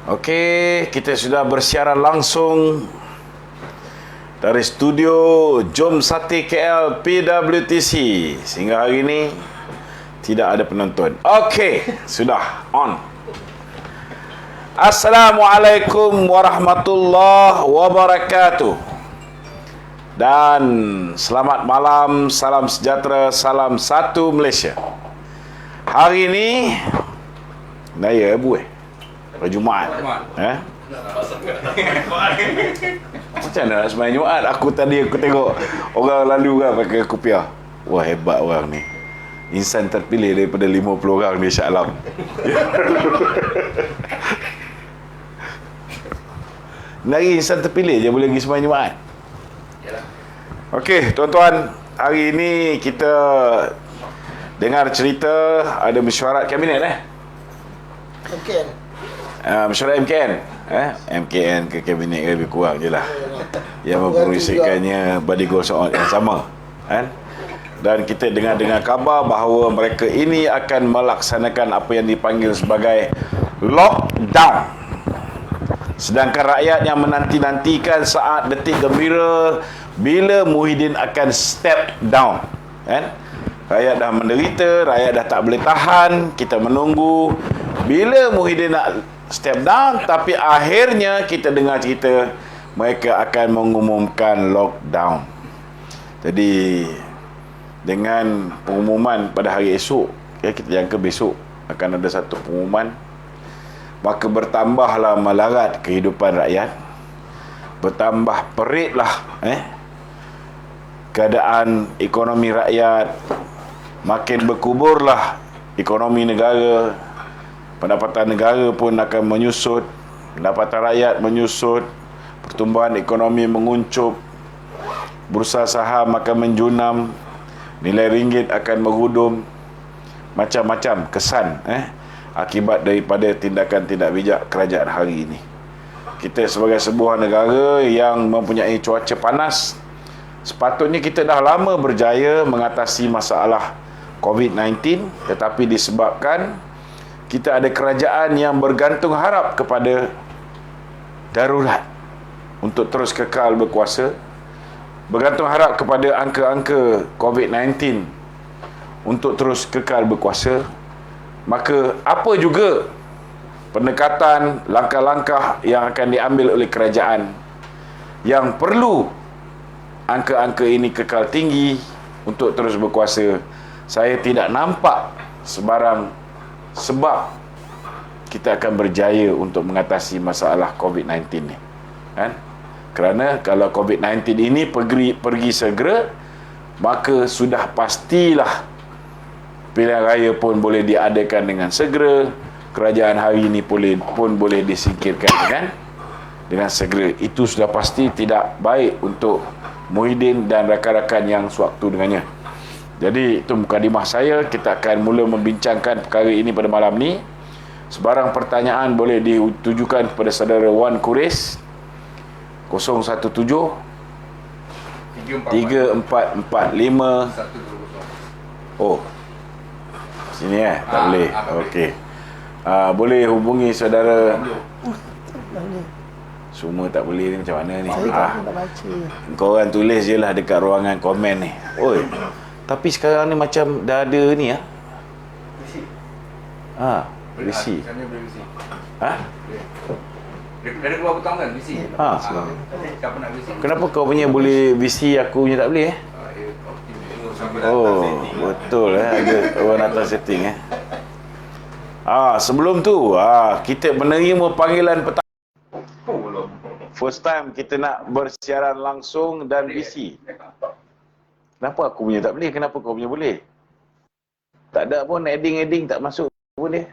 Okey, kita sudah bersiaran langsung dari studio Jom Sati KL PWTC. Sehingga hari ini tidak ada penonton. Okey, sudah on. Assalamualaikum warahmatullahi wabarakatuh. Dan selamat malam, salam sejahtera, salam satu Malaysia. Hari ini Naya Abu hari Jumaat. Macam mana nak sembahyang Jumaat? Aku tengok orang lalu kan pakai kopiah. Wah, hebat orang ni. Insan terpilih daripada 50 orang di Shah Alam. Lagi insan terpilih je boleh pergi sembahyang Jumaat. Okey, tuan-tuan, hari ini kita dengar cerita ada mesyuarat kabinet MKN. Mesyuarat MKN. MKN ke kabinet lebih kurang je lah. Yang memperisikannya body goals yang sama. Dan kita dengar kabar bahawa mereka ini akan melaksanakan apa yang dipanggil sebagai lockdown. Sedangkan rakyat yang menanti-nantikan saat detik gembira bila Muhyiddin akan step down. Rakyat dah menderita, rakyat dah tak boleh tahan. Kita menunggu bila Muhyiddin nak step down, tapi akhirnya kita dengar cerita mereka akan mengumumkan lockdown. Jadi dengan pengumuman pada hari esok, kita jangka besok akan ada satu pengumuman, maka bertambahlah melarat kehidupan rakyat, bertambah peritlah keadaan ekonomi rakyat, makin berkuburlah ekonomi negara, pendapatan negara pun akan menyusut, pendapatan rakyat menyusut, pertumbuhan ekonomi menguncup, bursa saham akan menjunam, nilai ringgit akan merudum, macam-macam kesan akibat daripada tindakan tidak bijak kerajaan hari ini. Kita sebagai sebuah negara yang mempunyai cuaca panas, sepatutnya kita dah lama berjaya mengatasi masalah COVID-19, tetapi disebabkan kita ada kerajaan yang bergantung harap kepada darurat untuk terus kekal berkuasa, bergantung harap kepada angka-angka COVID-19 untuk terus kekal berkuasa, maka apa juga pendekatan, langkah-langkah yang akan diambil oleh kerajaan yang perlu angka-angka ini kekal tinggi untuk terus berkuasa, saya tidak nampak sebarang sebab kita akan berjaya untuk mengatasi masalah COVID-19 ni. Kerana kalau COVID-19 ini pergi segera, maka sudah pastilah pilihan raya pun boleh diadakan dengan segera, kerajaan hari ini pun boleh disingkirkan dengan segera. Itu sudah pasti tidak baik untuk Muhyiddin dan rakan-rakan yang sewaktu dengannya. Jadi itu mukadimah saya. Kita akan mula membincangkan perkara ini pada malam ni. Sebarang pertanyaan boleh ditujukan kepada saudara Wan Kuris 017 3445. Oh, sini tak boleh. Okey. Boleh hubungi saudara. Semua tak boleh ni, macam mana ni? Saya tak baca. Korang tulis je lah dekat ruangan komen ni. Oi, tapi sekarang ni macam dah ada ni VC. Sana boleh VC. Dari keluar butang kan VC. Siapa nak VC? Kenapa kau punya boleh VC, aku punya tak boleh Oh, betul ada orang atas setting sebelum tu kita menerima panggilan petang. First time kita nak bersiaran langsung dan VC. Kenapa aku punya tak boleh? Kenapa kau punya boleh? Tak ada pun adding tak masuk boleh.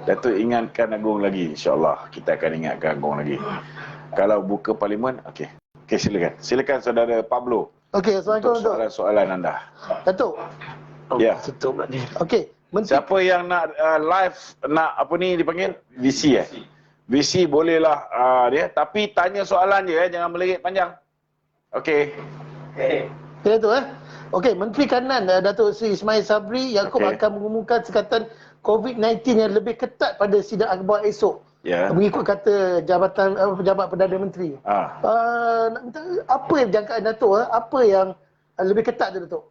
Datuk ingatkan Agong lagi, insya-Allah kita akan ingatkan Agong lagi. Kalau buka parlimen, okey. Okey, silakan saudara Pablo. Okey, assalamualaikum Datuk. Soalan anda. Datuk. Ya. Tutup ni. Okey, siapa yang nak live, nak apa ni dipanggil VC VC bolehlah dia, tapi tanya soalan je jangan melirik panjang. Okey. Okey Datuk Okey, Menteri Kanan Datuk Seri Ismail Sabri Yaakob akan mengumumkan sekatan COVID-19 yang lebih ketat pada sidang akhbar esok. Ya. Mengikut kata pejabat Perdana Menteri. Nak minta apa yang jangkaan Datuk? Apa yang lebih ketat tu, Datuk?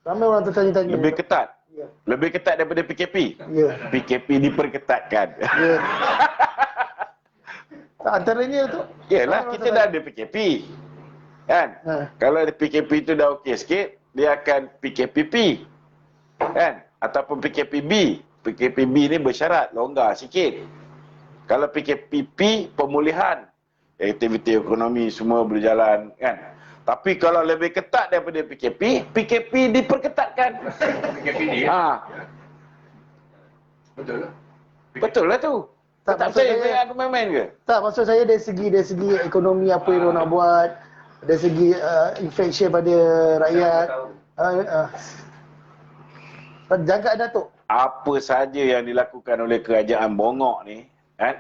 Ramai orang tertanya-tanya. Lebih ketat? Ya. Lebih ketat daripada PKP? Ya. PKP diperketatkan. Ya. Antaranya tu. Yalah, kita dah ada PKP. Kan? Kalau ada PKP tu dah okey sikit, dia akan PKPP. Kan? Ataupun PKPB. PKPB ni bersyarat, longgar sikit. Kalau PKPP, pemulihan. Aktiviti ekonomi semua berjalan. Kan? Tapi kalau lebih ketat daripada PKP, PKP diperketatkan. PKP ni ya? Betul lah. Betul lah tu. Tak maksud saya aku main-main ke? Tak, maksud saya dari segi ekonomi apa yang nak buat, dari segi inflation pada rakyat. Jangkaan Datuk. Apa saja yang dilakukan oleh kerajaan bongok ni, kan?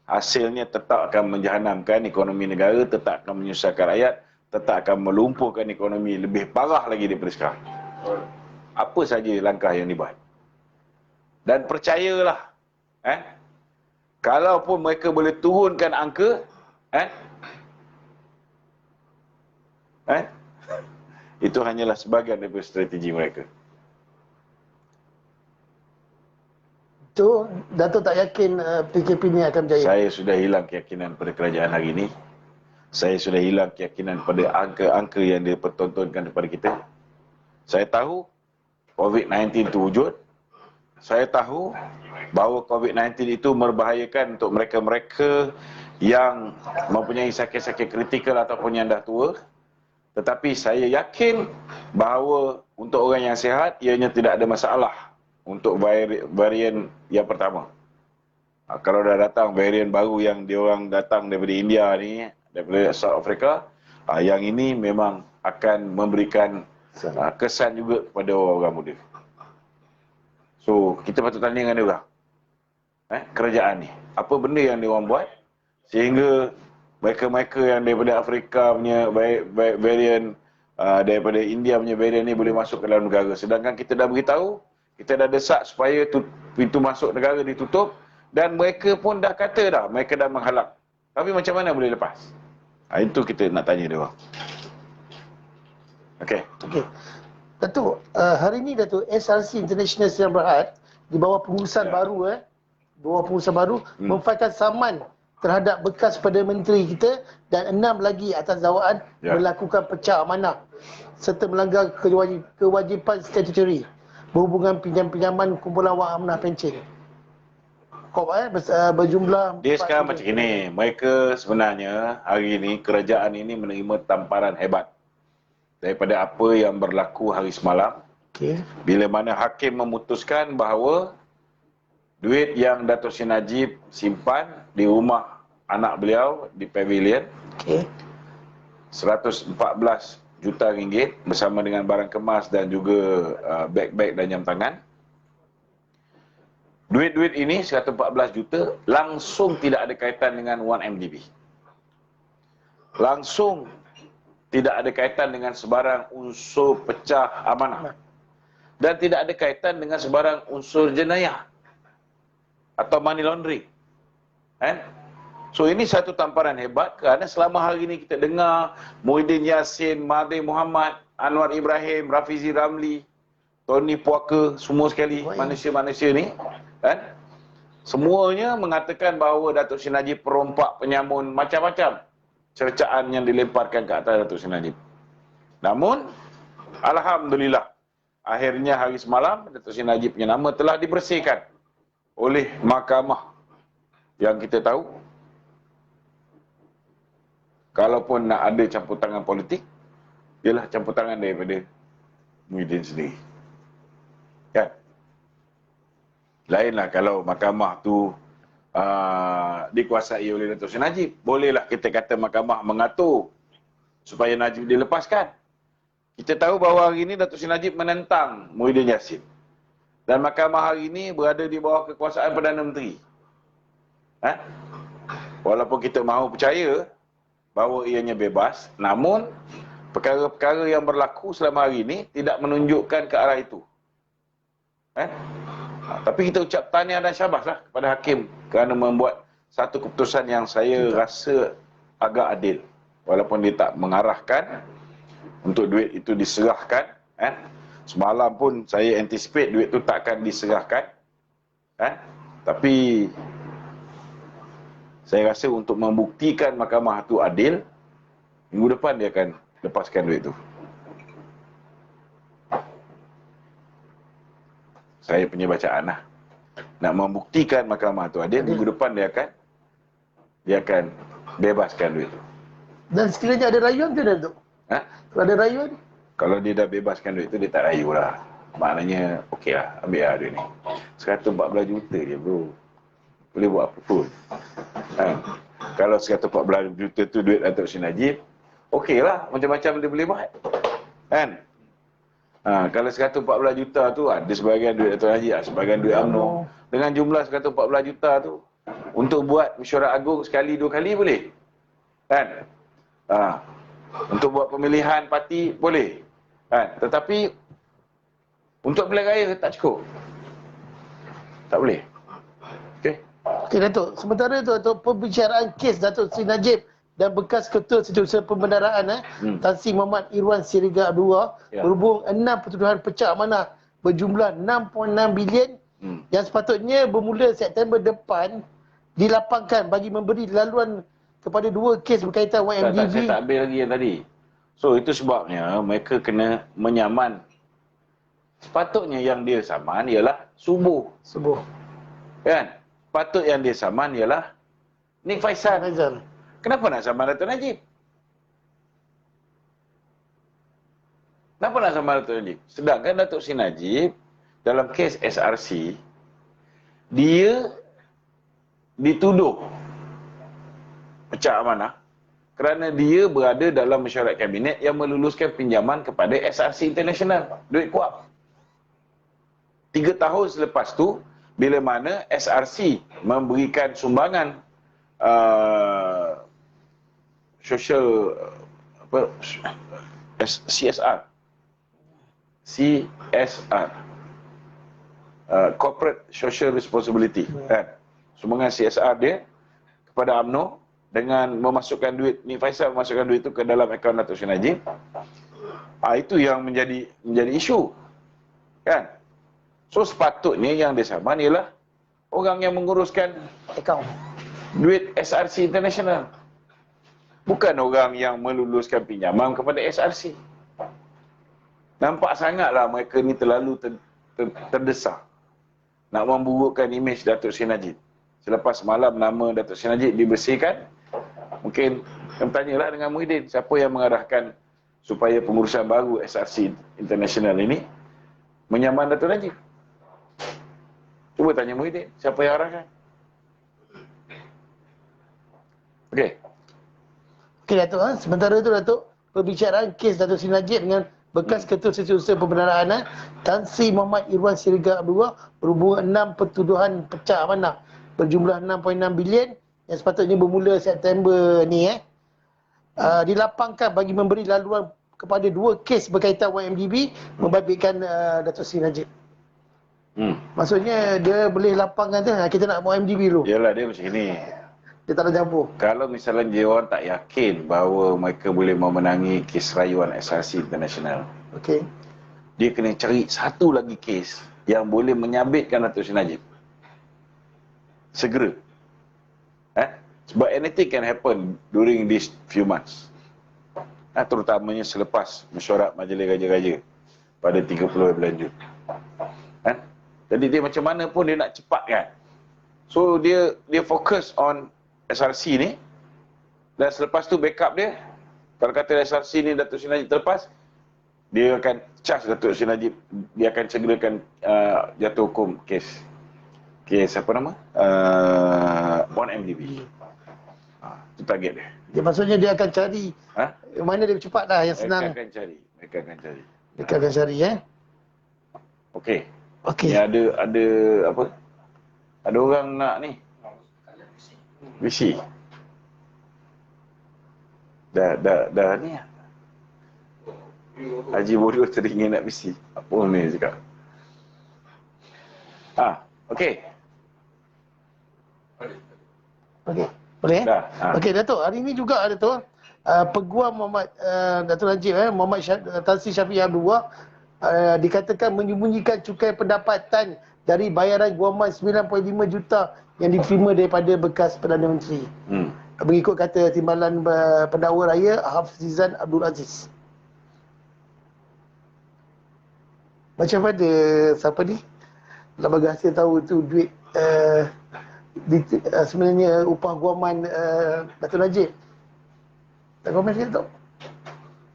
Hasilnya tetap akan menjahanamkan ekonomi negara, tetap akan menyusahkan rakyat, tetap akan melumpuhkan ekonomi lebih parah lagi daripada sekarang. Apa saja langkah yang dibuat. Dan percayalah, kalaupun mereka boleh turunkan angka, itu hanyalah sebahagian daripada strategi mereka. Tu, Datuk tak yakin PKP ni akan berjaya? Saya sudah hilang keyakinan pada kerajaan hari ini. Saya sudah hilang keyakinan pada angka-angka yang dipertontonkan kepada kita. Saya tahu COVID-19 itu wujud. Saya tahu bahawa COVID-19 itu membahayakan untuk mereka-mereka yang mempunyai sakit-sakit kritikal ataupun yang dah tua. Tetapi saya yakin bahawa untuk orang yang sihat, ianya tidak ada masalah untuk varian yang pertama. Kalau dah datang varian baru yang diorang datang daripada India ni, daripada South Africa, yang ini memang akan memberikan kesan juga kepada orang muda. So, kita patut tanya dengan dia orang. Kerajaan ni. Apa benda yang diorang buat sehingga mereka-mereka yang daripada Afrika punya varian, daripada India punya varian ni boleh masuk ke dalam negara. Sedangkan kita dah beritahu, kita dah desak supaya pintu masuk negara ditutup dan mereka pun dah kata dah, mereka dah menghalang. Tapi macam mana boleh lepas? Itu kita nak tanya dia orang. Okey. Datuk, hari ini Datuk, SRC International Sedang Berhad di bawah pengurusan baru, memfailkan saman terhadap bekas Perdana Menteri kita dan 6 lagi atas dakwaan melakukan pecah amanah serta melanggar kewajipan statutory berhubungan pinjam-pinjaman kumpulan wang amanah pencen. Berjumlah dia sekarang macam ini. Mereka sebenarnya hari ini, kerajaan ini menerima tamparan hebat daripada apa yang berlaku hari semalam. Bila mana hakim memutuskan bahawa duit yang Datuk Seri Najib simpan di rumah anak beliau di Pavilion, 114 juta ringgit bersama dengan barang kemas dan juga beg-beg dan jam tangan. Duit-duit ini 114 juta langsung tidak ada kaitan dengan 1MDB. Langsung tidak ada kaitan dengan sebarang unsur pecah amanah. Dan tidak ada kaitan dengan sebarang unsur jenayah atau money laundering. So ini satu tamparan hebat kerana selama hari ini kita dengar Muhyiddin Yassin, Mahathir Mohamad, Anwar Ibrahim, Rafizi Ramli, Tony Puaka, semua sekali manusia-manusia ni, semuanya mengatakan bahawa Datuk Seri Najib perompak, penyamun, macam-macam cercaan yang dilemparkan ke atas Datuk Seri Najib. Namun, alhamdulillah, akhirnya hari semalam Datuk Seri Najib punya nama telah dibersihkan oleh mahkamah yang kita tahu. Kalaupun nak ada campur tangan politik, ialah campur tangan daripada Muhyiddin sendiri. Kan? Lainlah kalau mahkamah tu dikuasai oleh Datuk Seri Najib. Bolehlah kita kata mahkamah mengatur supaya Najib dilepaskan. Kita tahu bahawa hari ini Datuk Seri Najib menentang Muhyiddin Yassin. Dan mahkamah hari ini berada di bawah kekuasaan Perdana Menteri. Walaupun kita mahu percaya bahawa ianya bebas, namun perkara-perkara yang berlaku selama hari ini tidak menunjukkan ke arah itu. Tapi kita ucap tahniah dan syabas lah kepada hakim kerana membuat satu keputusan yang saya rasa agak adil. Walaupun dia tak mengarahkan untuk duit itu diserahkan. Semalam pun saya anticipate duit itu takkan diserahkan. Tapi saya rasa untuk membuktikan mahkamah itu adil, minggu depan dia akan lepaskan duit itu. Saya punya bacaan lah. Nak membuktikan mahkamah itu adil, minggu depan dia akan bebaskan duit itu. Dan sekiranya ada rayuan tu Datuk? Kalau ada rayuan? Kalau dia dah bebaskan duit itu, dia tak rayu lah. Maknanya, okey lah, ambil lah duit ni. 114 juta je bro. Boleh buat apa pun. Kalau 114 juta tu duit Datuk Seri Najib, okey lah, macam-macam dia boleh buat. Kalau 114 juta tu, ada sebahagian duit Datuk Najib, sebahagian duit UMNO. Dengan jumlah 114 juta tu, untuk buat mesyuarat agung sekali, 2 kali boleh. Untuk buat pemilihan parti boleh. Tetapi untuk pilihan raya tak cukup. Tak boleh. Okey Datuk, sementara tu Datuk, pembicaraan kes Datuk Seri Najib dan bekas Ketua Setiausaha Pembenaran Tan Sri Muhammad Irwan Siriga Abdullah berhubung 6 pertuduhan pecah amanah berjumlah 6.6 bilion yang sepatutnya bermula September depan dilapangkan bagi memberi laluan kepada 2 kes berkaitan YMDB. Saya tak ambil lagi yang tadi. So itu sebabnya mereka kena menyaman. Sepatutnya yang dia saman ialah subuh. Kan? Patut yang dia saman ialah Nik Faisal. Kenapa nak saman Datuk Najib? Kenapa nak saman Datuk Najib? Sedangkan Datuk Seri Najib dalam kes SRC, dia dituduh pecah amanah kerana dia berada dalam mesyuarat kabinet yang meluluskan pinjaman kepada SRC International, duit kuap. 3 tahun selepas tu, bila mana SRC memberikan sumbangan social CSR Corporate Social Responsibility, sumbangan CSR dia kepada UMNO dengan memasukkan duit, Nik Faisal memasukkan duit itu ke dalam akaun Datuk Seri Najib. Itu yang menjadi isu, kan? So sepatutnya yang disaman ialah orang yang menguruskan Akaun duit SRC International, bukan orang yang meluluskan pinjaman kepada SRC. Nampak sangatlah mereka ni terlalu terdesak nak memburukkan imej Datuk Seri Najib. Selepas semalam nama Datuk Seri Najib dibersihkan, mungkin bertanyalah dengan Muhyiddin, siapa yang mengarahkan supaya pengurusan baru SRC International ini menyaman Datuk Najib. Cuba tanya Muhyiddin, siapa yang arahkan? Okey Datuk, sementara itu Datuk, perbicaraan kes Datuk Seri Najib dengan bekas Ketua Setiausaha Pembenaran Tan Sri Muhammad Irwan Siriga Abdullah berhubung 6 pertuduhan pecah amanah berjumlah 6.6 bilion yang sepatutnya bermula September ni dilapangkan bagi memberi laluan kepada 2 kes berkaitan YMDB membabitkan Datuk Seri Najib. Maksudnya dia boleh lapangkan tu, kita nak YMDB dulu. Yalah, dia macam ni. Dia tak ada campur. Kalau misalnya dia orang tak yakin bahawa mereka boleh memenangi kes rayuan SRC International, Okey. dia kena cari satu lagi kes yang boleh menyabitkan Datuk Seri Najib segera. Sebab anything can happen during these few months, terutamanya selepas mesyuarat Majlis Raja-Raja pada 30 bulan Jun. Jadi dia macam mana pun dia nak cepatkan. So dia fokus on SRC ni, dan selepas tu backup dia, kalau kata SRC ni Datuk Seri Najib terlepas, dia akan charge Datuk Seri Najib, dia akan segerakan jatuh hukum kes apa nama? On MDB. Itu target dia. Maksudnya dia akan cari mana dia cepat dah yang senang. Mereka akan cari. Mereka akan cari Okey. Okey. Ni ada apa? Ada orang nak ni. Visi. Dah ni. Haji Bodoh teringin nak visi. Apa ni cakap? Okey. Okey. Boleh? Dah. Okey, Datuk. Hari ini juga, Datuk, Peguam Muhammad Datuk Najib, Muhammad Tan Sri Syafiee Abdul dikatakan menyembunyikan cukai pendapatan dari bayaran guaman 9.5 juta yang diterima daripada bekas Perdana Menteri. Mengikut kata Timbalan Pendakwa Raya Hafizan Abdul Aziz. Macam mana siapa ni? Lembaga Hasil tahu tu duit sebenarnya upah guaman Datuk Najib. Tak komen sikit tak?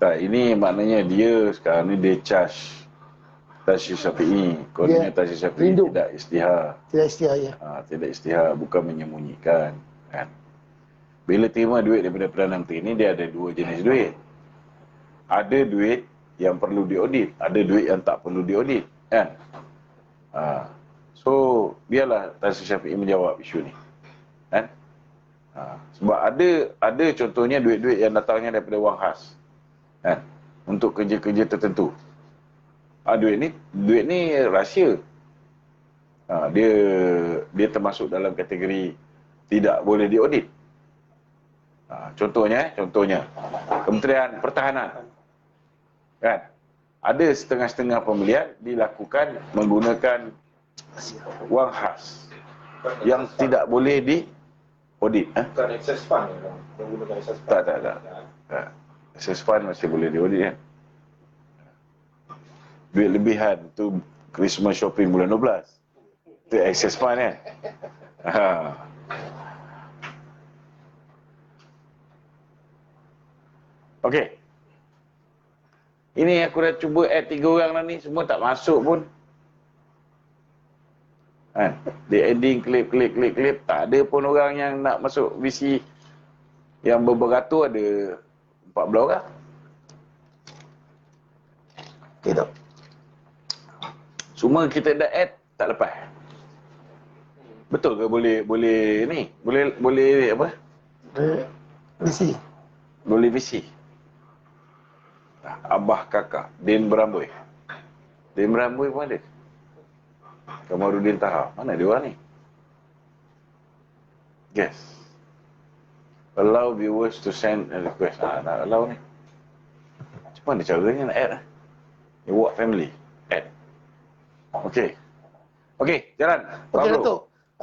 Tak, ini maknanya dia sekarang ni dia charge Tan Sri Syafiee. Kononnya Tan Sri Syafiee rindu. tidak istihar. Tidak istilah, ya. Tidak istihar, bukan menyembunyikan. Kan? Bila terima duit daripada Perdana Menteri ni, dia ada dua jenis duit. Ada duit yang perlu diaudit, ada duit yang tak perlu diaudit. Kan? So, biarlah Tan Sri Syafiee menjawab isu ni. Kan? Sebab ada contohnya duit-duit yang datangnya daripada wang khas. Kan? Untuk kerja-kerja tertentu. Duit ni rahsia. Dia termasuk dalam kategori tidak boleh diaudit. Contohnya Kementerian Pertahanan. Kan? Ada setengah-setengah pembelian dilakukan menggunakan wang khas yang tidak boleh diaudit. Bukan access fund menggunakan access fund. Tak. Access fund masih boleh diaudit kan. Duit lebihan tu Christmas shopping bulan 12. Itu access fund kan. Okey. Ini aku dah cuba add 3 orang dah ni, semua tak masuk pun. Kan? Dia adding klik, tak ada pun orang yang nak masuk VC yang berberatus, ada 14 orang. Okey tak? Semua kita dah add, tak lepas. Betul ke boleh ni? Boleh apa? Misi. Boleh VC. Abah kakak, Din Beramboi. Din Beramboi pun ada. Kamarudin Taha. Mana dia orang ni? Guess. Allow viewers to send a request. Nak allow ni. Macam mana caranya nak add? Awak family. Add. Okey, jalan. Okey, Datuk.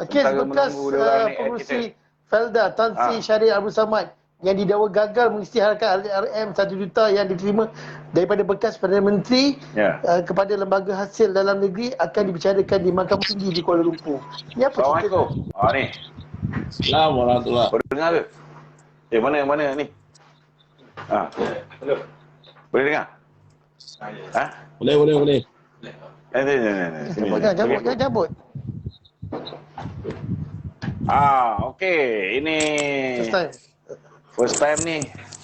Kes Sementara bekas menunggu dia orang ni, pengurusi kita- Felda Tan Sri Syafiee Abdul Samad yang didakwa gagal mengisytiharkan RM 1 juta yang diterima daripada bekas Perdana Menteri kepada lembaga hasil dalam negeri akan dibicarakan di Mahkamah Tinggi di Kuala Lumpur. Ini apa cerita? Assalamualaikum. Ni. Assalamualaikum warahmatullahi. Baru dengar ke? Mana ni? Hello. Boleh dengar? Boleh. Sini. Jangan cabut. Okey. Ini First time. first time ni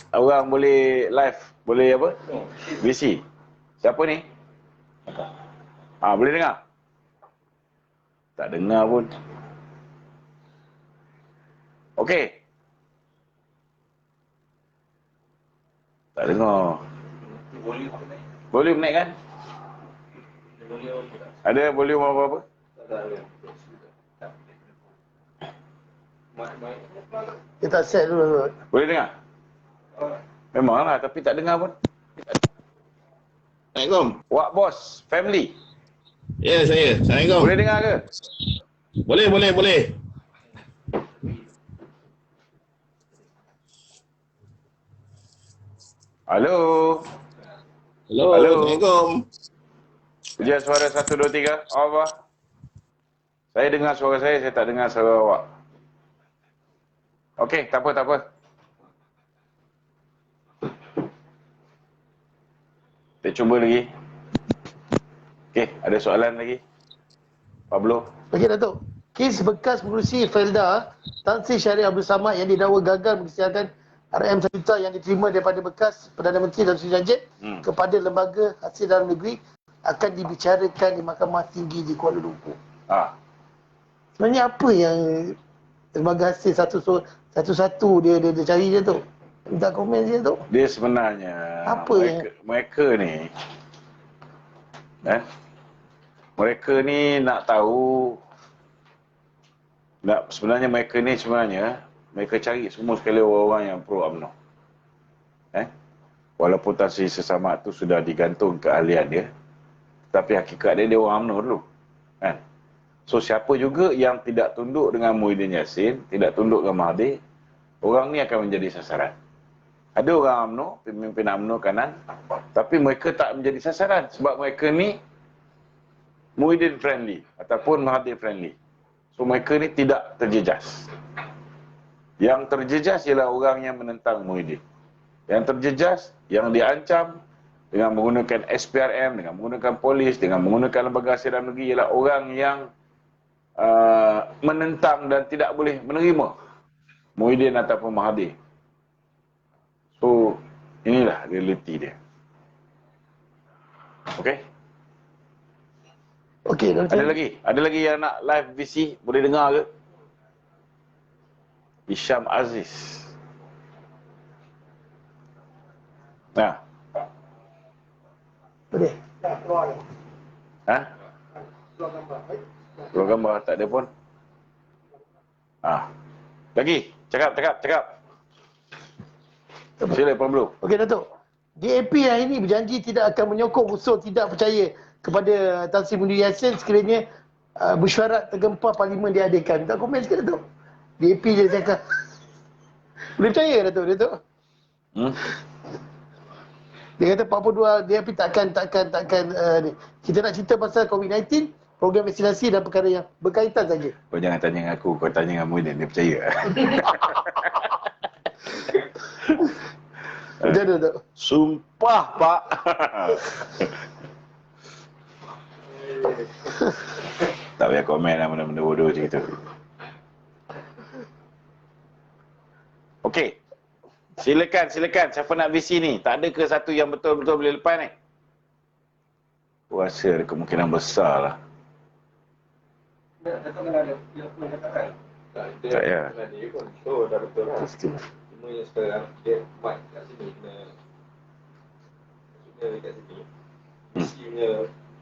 orang boleh live, boleh apa? VC. Siapa ni? Boleh dengar? Tak dengar pun. Okey. Tak dengar. Volume naik kan? Ada volume apa-apa? Dia tak set dulu. Boleh dengar? Memanglah, tapi tak dengar pun. Assalamualaikum. Wak Bos, family. Ya, saya. Assalamualaikum. Boleh dengar ke? Boleh. Halo. Hello. Halo. Assalamualaikum. Ujian suara 1, 2, 3. Apa? Saya dengar suara saya tak dengar suara awak. Okey, tak apa. Kita cuba lagi. Okey, ada soalan lagi? Pablo? Okey, Datuk. Kes bekas pengurusi Felda Tan Sri Syafiee Abdul Samad yang didakwa gagal mengisytiharkan RM 1 juta yang diterima daripada bekas Perdana Menteri Tan Sri Najib kepada lembaga hasil dalam negeri akan dibicarakan di Mahkamah Tinggi di Kuala Lumpur. Sebenarnya apa yang lembaga hasil satu-satu dia cari je tu? Minta komen je tu? Dia sebenarnya Apa mereka ni mereka ni nak tahu, sebenarnya mereka cari semua sekali orang-orang yang pro UMNO. Walaupun Tan Sri Sesamad tu sudah digantung keahlian dia, tapi hakikat dia orang UMNO dulu. Kan? So siapa juga yang tidak tunduk dengan Muhyiddin Yassin, tidak tunduk dengan Mahathir, orang ni akan menjadi sasaran. Ada orang UMNO, pemimpin UMNO kanan, tapi mereka tak menjadi sasaran sebab mereka ni Muhyiddin friendly ataupun Mahathir friendly. So mereka ni tidak terjejas. Yang terjejas ialah orang yang menentang Muhyiddin. Yang terjejas, yang diancam dengan menggunakan SPRM, dengan menggunakan polis, dengan menggunakan lembaga asing dalam negeri ialah orang yang menentang dan tidak boleh menerima Muhyiddin ataupun Mahathir. So, inilah realiti dia. Okey? Okey, Ada lagi? Ada lagi yang nak live VC? Boleh dengar ke? Hisham Aziz. Nah. Boleh. Ha? Keluar gambar. Tak ada pun. Lagi. Cakap. Sila, Puan Blue. Okey, Datuk. DAP hari ini berjanji tidak akan menyokong usul tidak percaya kepada Tan Sri Muhyiddin Yassin sekiranya mesyuarat tergempar parlimen diadakan. Tak komen sikit, Datuk. DAP je cakap. Boleh percaya, Datuk? Dia kata 42 DAP takkan ni. Kita nak cerita pasal COVID-19, program vaksinasi dan perkara yang berkaitan saja. Kau jangan tanya dengan aku, kau tanya dengan Muhyiddin, dia percaya. Macam mana, Datuk? Sumpah, Pak. Tak payah komen lah benda-benda bodoh macam itu. Okey. Silakan. Siapa nak VC ni? Tak ada ke satu yang betul-betul boleh lepas ni? Aku rasa ada kemungkinan besar lah. Datuk kena ada earphone katakan. Tak payah. So dah betul lah. Cuma yang sekarang dia mic kat sini kena maksudnya dekat sini. Isi punya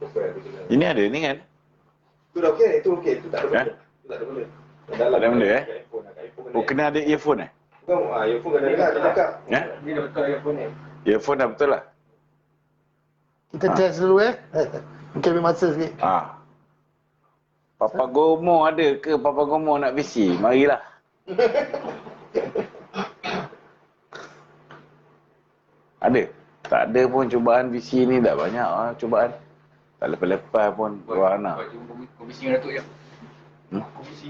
profile tu kena. Ini ada ni kan? Tu dah okey, itu okey, tu tak ada benda. Tu tak ada benda. Dalam Tak ada benda, iPhone Oh, kena ada earphone eh? Bukan, earphone kena dengar dia cakap. Ya? Dia dah betul earphone ni. Earphone dah betul lah. Kita test dulu Mungkin ambil masa sikit. Papa Gomo ada ke? Papa Gomo nak VC? Marilah. Ada? Tak ada pun cubaan VC ni, dah banyak lah cubaan. Tak lepas-lepas pun keluar anak. Buat jumpa komisi dengan Datuk je. Komisi.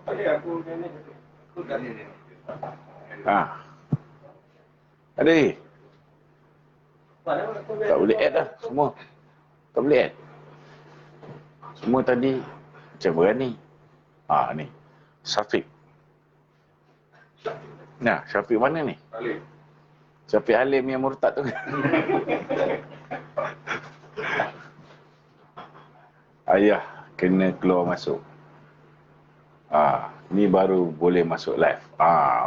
Okey, aku ni. Aku dah ni. Ada ni? Tak boleh add lah semua. Tak boleh add. Semua tadi macam berani. Ni. Syafiq. Nah, Syafiq mana ni? Halim. Syafiq Halim yang murtad tu. Ayah kena keluar masuk. Ni baru boleh masuk live.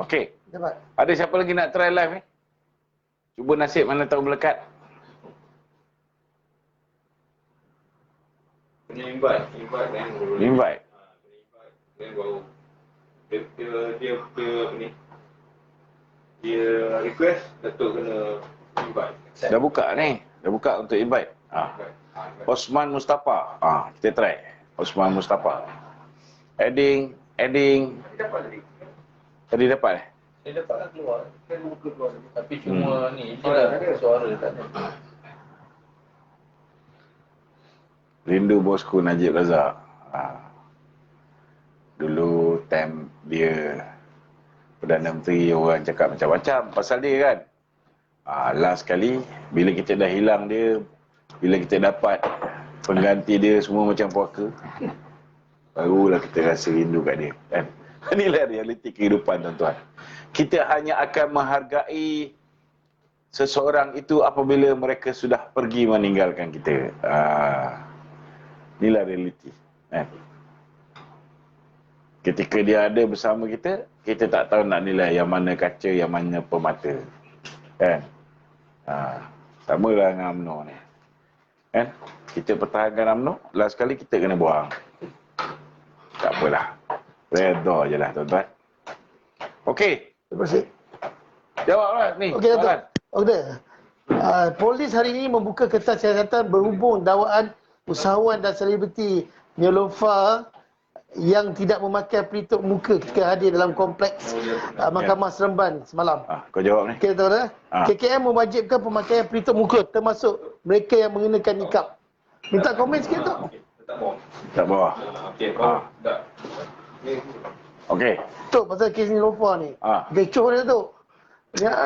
Okey. Dapat. Ada siapa lagi nak try live ni? Cuba nasib mana tahu melekat. Kena invite kan. Invite. Then baru dia apa ni? Dia request Datuk kena invite. Dah buka ni. Dah buka untuk invite. Osman Mustafa. Kita try. Osman Mustafa. Adding. Dapat tadi. Tadi dapat eh? Saya dapatlah keluar. Saya buka keluar. Tapi cuma ni je lah. Suara tak ada. Rindu bosku Najib Razak. Dulu time dia Perdana Menteri, orang cakap macam-macam pasal dia kan. Last kali bila kita dah hilang dia, bila kita dapat pengganti dia semua macam puaka, barulah kita rasa rindu kat dia kan. Inilah realiti kehidupan, tuan-tuan. Kita hanya akan menghargai seseorang itu apabila mereka sudah pergi meninggalkan kita. Inilah realiti. Ketika dia ada bersama kita, kita tak tahu nak nilai yang mana kaca, yang mana permata. Kan? Sama lah dengan UMNO ni. Kan? Kita pertahankan UMNO, last sekali kita kena buang. Tak apalah. Redha je lah tuan-tuan. Okey. Terima kasih. Jawablah ni. Okey, Datuk. soalan. Okey. Polis hari ini membuka kertas siasatan berhubung dakwaan usahawan dan selebriti Neelofa yang tidak memakai pelitup muka ketika hadir dalam kompleks Mahkamah Seremban semalam. Kau jawab ni. Okey, tuan-tuan. KKM mewajibkan pemakaian pelitup muka termasuk mereka yang mengenakan nikab. Minta komen sikit tu. Tak bawah. Okey, kau dah. Okey. Tu pasal kes Neelofa ni. Kecoh dia tu.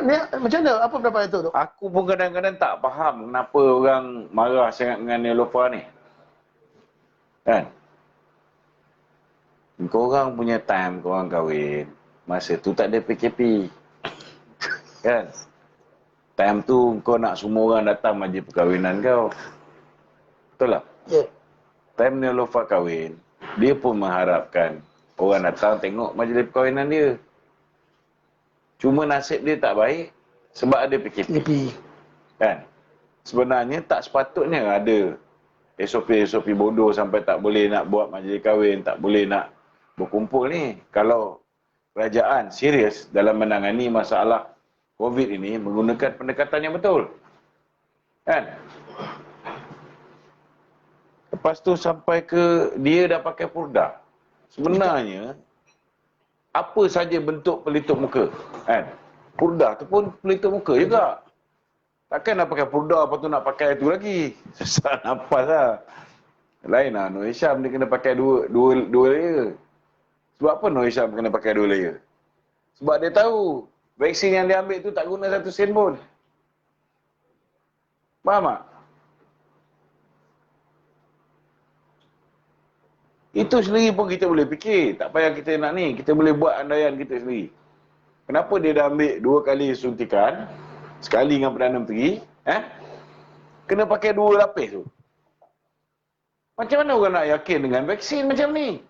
Ni macam mana? Apa pendapat Datuk tu? Aku pun kadang-kadang tak faham kenapa orang marah sangat dengan Neelofa ni. Kan? Korang punya time korang kahwin, masa tu tak ada PKP. Kan? Time tu kau nak semua orang datang majlis perkahwinan kau. Betul tak? Ya. Time Neelofa kahwin, dia pun mengharapkan orang datang tengok majlis perkahwinan dia. Cuma nasib dia tak baik sebab ada PKP. Kan? Sebenarnya tak sepatutnya ada SOP bodoh sampai tak boleh nak buat majlis kahwin, tak boleh nak berkumpul ni. Kalau kerajaan serius dalam menangani masalah COVID ini menggunakan pendekatan yang betul. Kan? Lepas tu sampai ke dia dah pakai purdah. Sebenarnya apa saja bentuk pelitup muka, kan? Purdah tu pun pelitup muka juga. Takkan nak pakai purdah, lepas tu nak pakai tu lagi. Sesak nafas lah. Lain lah, Nur Hisham dia kena pakai dua layer. Sebab apa Nur Hisham kena pakai 2 layer? Sebab dia tahu, vaksin yang dia ambil tu tak guna 1 sen pun. Faham tak? Itu sendiri pun kita boleh fikir. Tak payah kita nak ni. Kita boleh buat andaian kita sendiri. Kenapa dia dah ambil 2 kali suntikan, sekali dengan Perdana Menteri, kena pakai 2 lapis tu? Macam mana orang nak yakin dengan vaksin macam ni?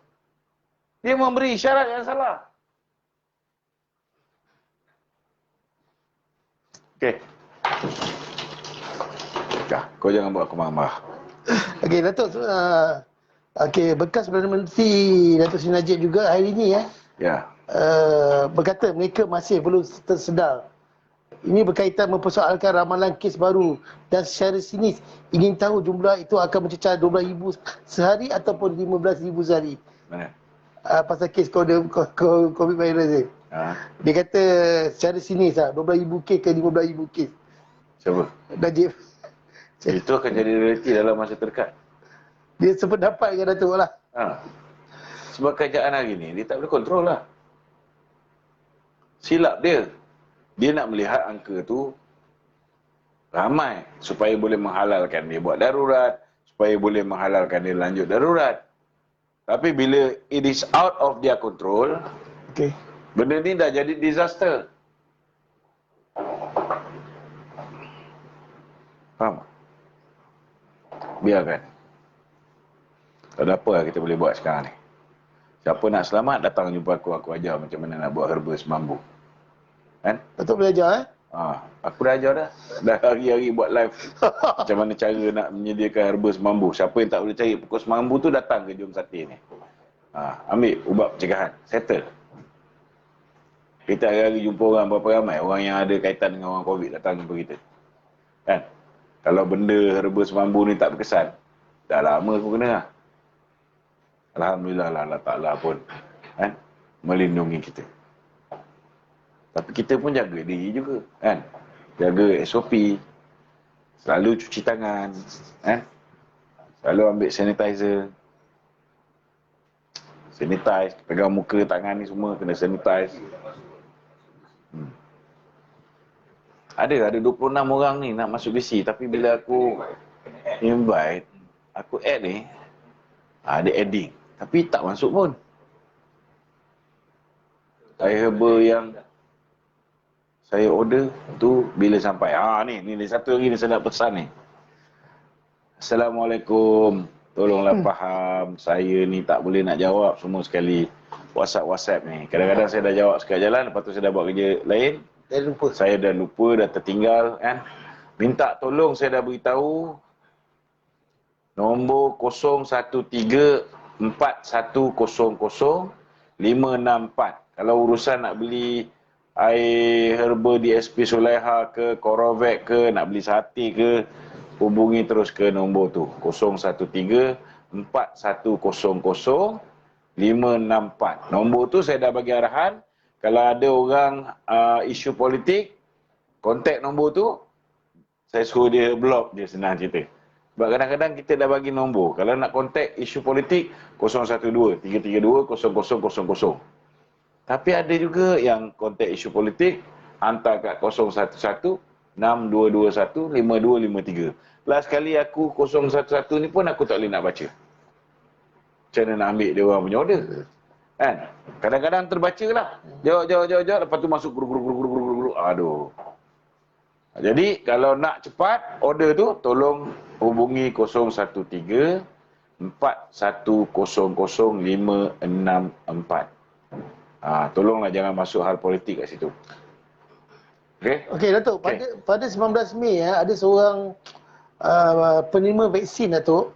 Dia memberi syarat yang salah. Okey. Kau jangan buat aku marah. Okey, Datuk. Okey, bekas Perdana Menteri Datuk Seri Najib juga hari ini Ya. berkata mereka masih belum tersedar. Ini berkaitan mempersoalkan ramalan kes baru dan secara sinis ingin tahu jumlah itu akan mencecah 12,000 sehari ataupun 15,000 sehari. Mana? Pasal kes COVID virus ni. Dia kata secara sinis 12,000 kes ke 15,000 kes. Siapa? Najib. Itu akan jadi realiti dalam masa terdekat. Dia sependapat dengan Datuk lah. Sebab kerajaan hari ni, dia tak boleh kontrol lah. Silap dia. Dia nak melihat angka tu ramai supaya boleh menghalalkan dia buat darurat, supaya boleh menghalalkan dia lanjut darurat. Tapi bila it is out of their control, benda ni dah jadi disaster. Faham? Biarkan. Tak ada apa lah kita boleh buat sekarang ni. Siapa nak selamat, datang jumpa aku ajar macam mana nak buat herba semambu. Kan? Datuk belajar Aku dah ajar dah. Dah hari-hari buat live. Macam mana cara nak menyediakan herba semambu. Siapa yang tak boleh cari pokok semambu tu datang ke Jom Sate ni. Ambil ubat pencegahan. Settle. Kita hari-hari jumpa orang berapa ramai. Orang yang ada kaitan dengan orang COVID datang jumpa kita. Kan? Kalau benda herba semambu ni tak berkesan, dah lama aku kena lah. Alhamdulillah lah Allah Ta'ala pun melindungi kita. Tapi kita pun jaga diri juga, kan? Jaga SOP, selalu cuci tangan, selalu ambil sanitizer, sanitize, pegang muka, tangan ni semua kena sanitize. Ada 26 orang ni nak masuk BC, tapi bila aku invite, aku add ni, ada adding, tapi tak masuk pun. Herba yang saya order tu bila sampai. Ni satu lagi ni saya nak pesan ni. Assalamualaikum. Tolonglah faham, saya ni tak boleh nak jawab semua sekali. WhatsApp ni. Kadang-kadang saya dah jawab sekali jalan, lepas tu saya dah buat kerja lain. Saya lupa. Saya dah lupa, dah tertinggal kan. Minta tolong, saya dah beritahu. Nombor 0134100564. Kalau urusan nak beli air herba di SP Sulaiha ke, Corovec ke, nak beli sate ke, hubungi terus ke nombor tu. 0134100564. Nombor tu saya dah bagi arahan. Kalau ada orang isu politik, kontak nombor tu, saya suruh dia block dia, senang cerita. Sebab kadang-kadang kita dah bagi nombor. Kalau nak kontak isu politik, 012-332-0000. Tapi ada juga yang kontak isu politik, hantar kat 011-6221-5253. Last kali aku 011 ni pun aku tak boleh nak baca. Macam mana nak ambil dia orang punya order? Kan? Kadang-kadang terbaca lah. Jawab. Lepas tu masuk guru. Aduh. Jadi, kalau nak cepat order tu, tolong hubungi 013-4100-564. Tolonglah jangan masuk hal politik kat situ. Okey? Okey, Datuk. Pada 19 Mei ada seorang penerima vaksin, Datuk.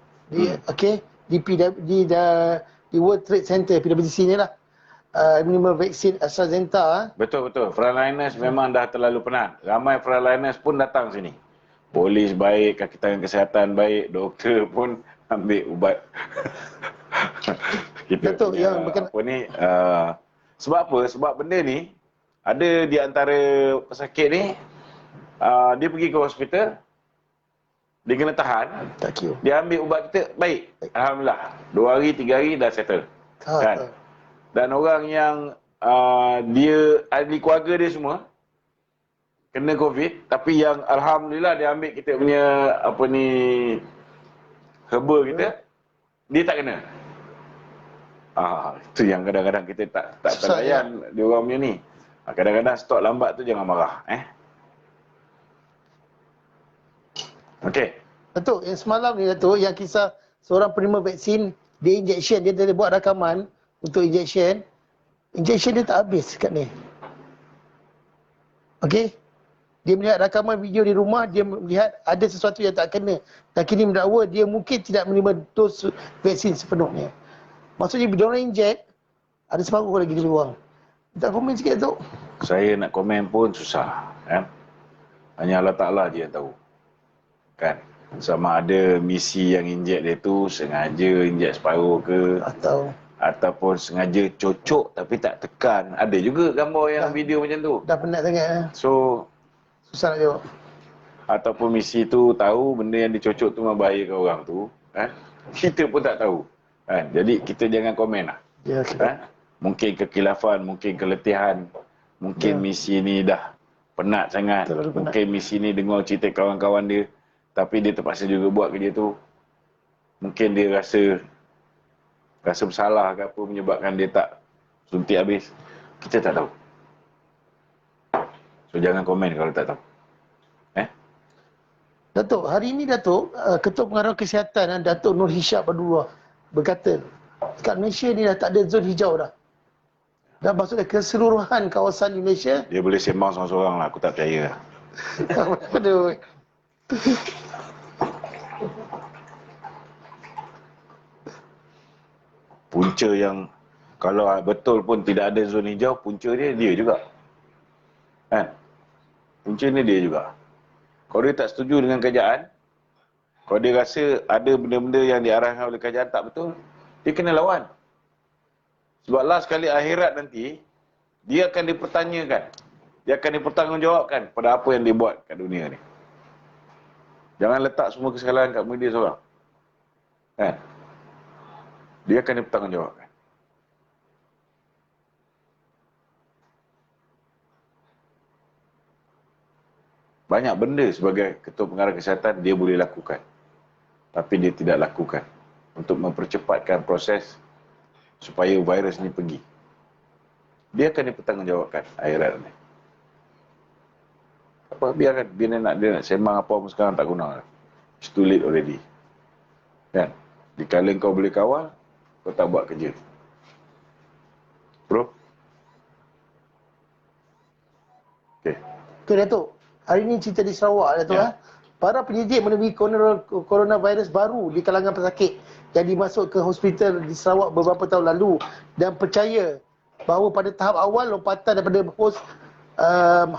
Di World Trade Center, PWC ni lah. Menerima vaksin AstraZeneca. Betul. Frontliners memang dah terlalu penat. Ramai frontliners pun datang sini. Polis baik, kaki tangan kesihatan baik, doktor pun ambil ubat. Kita Datuk, punya, yang berkenaan apa ni, sebab apa? Sebab benda ni, ada di antara pesakit ni, dia pergi ke hospital, dia kena tahan, tak kira. dia ambil ubat kita, baik. Alhamdulillah. 2 hari, 3 hari dah settle. Kan? Dan orang yang dia, ahli keluarga dia semua, kena COVID, tapi yang Alhamdulillah dia ambil kita punya, apa ni, herba kita, dia tak kena. Itu yang kadang-kadang kita tak layan dia orang punya ni. Kadang-kadang stok lambat tu jangan marah. Okey. Datuk, yang semalam ni, Datuk, yang kisah seorang penerima vaksin, dia injection, dia dah buat rakaman untuk injection dia tak habis kat ni. Okey? Dia melihat rakaman video di rumah, dia melihat ada sesuatu yang tak kena. Dan kini mendakwa dia mungkin tidak menerima dos vaksin sepenuhnya. Maksudnya bila orang inject, ada separuh lagi di luar. Minta komen sikit, Datuk. Saya nak komen pun susah. Hanya Allah Ta'ala je yang tahu. Kan? Sama ada misi yang inject dia tu sengaja inject separuh ke, ataupun sengaja cocok tapi tak tekan. Ada juga gambar yang video macam tu. Dah penat sangat. So, susah nak jawab. Ataupun misi tu tahu benda yang dicocok tu membahayakan orang tu, kan? Kita pun tak tahu. Kan? Jadi kita jangan komen lah. Ya, kan? Mungkin kekilafan, mungkin keletihan, mungkin misi ni dah penat sangat. Mungkin misi ni dengar cerita kawan-kawan dia, tapi dia terpaksa juga buat kerja tu. Mungkin dia rasa bersalah ke apa menyebabkan dia tak suntik habis. Kita tak tahu. So jangan komen kalau tak tahu. Datuk, hari ini Datuk, Ketua Pengarah Kesihatan Datuk Nur Hisham Abdullah berkata, kat Malaysia ni dah tak ada zon hijau dah. Dah maksudnya keseluruhan kawasan di Malaysia. Dia boleh sembang seorang-seorang lah, aku tak percaya lah. Aduh. Punca yang kalau betul pun tidak ada zon hijau, punca dia juga. Kan? Punca ni dia juga. Kalau dia tak setuju dengan kerajaan, kalau dia rasa ada benda-benda yang diarahkan oleh kerajaan tak betul, dia kena lawan. Sebab last kali akhirat nanti, dia akan dipertanyakan. Dia akan dipertanggungjawabkan pada apa yang dia buat kat dunia ni. Jangan letak semua kesalahan kat muka dia seorang. Kan? Dia akan dipertanggungjawabkan. Banyak benda sebagai Ketua Pengarah Kesihatan dia boleh lakukan. Tapi dia tidak lakukan. Untuk mempercepatkan proses supaya virus ni pergi. Dia akan dipertanggungjawabkan akhirat ni. Apa, biarkan. Dia nak sembang apa pun sekarang tak guna. It's too late already. Kan? Dikala kau boleh kawal, kau tak buat kerja. Bro? Okey. Okey Datuk, hari ini cerita di Sarawak Datuk Ya. Para penyidik menemui coronavirus baru di kalangan pesakit yang dimasuk ke hospital di Sarawak beberapa tahun lalu dan percaya bahawa pada tahap awal lompatan daripada host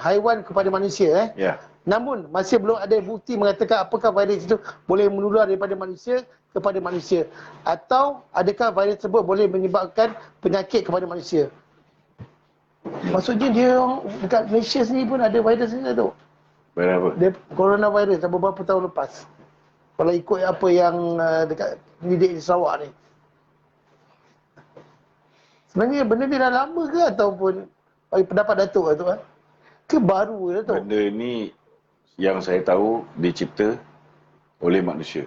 haiwan kepada manusia Ya. Namun masih belum ada bukti mengatakan apakah virus itu boleh menular daripada manusia kepada manusia atau adakah virus tersebut boleh menyebabkan penyakit kepada manusia. Maksudnya dia orang dekat Malaysia sendiri pun ada virus ni Datuk. Berapa? Dia coronavirus dah beberapa tahun lepas. Kalau ikut apa yang dekat pendidik di Sarawak ni. Sebenarnya benda ni dah lama ke ataupun bagi pendapat Datuk ke baru ke Datuk? Benda ni yang saya tahu dicipta oleh manusia.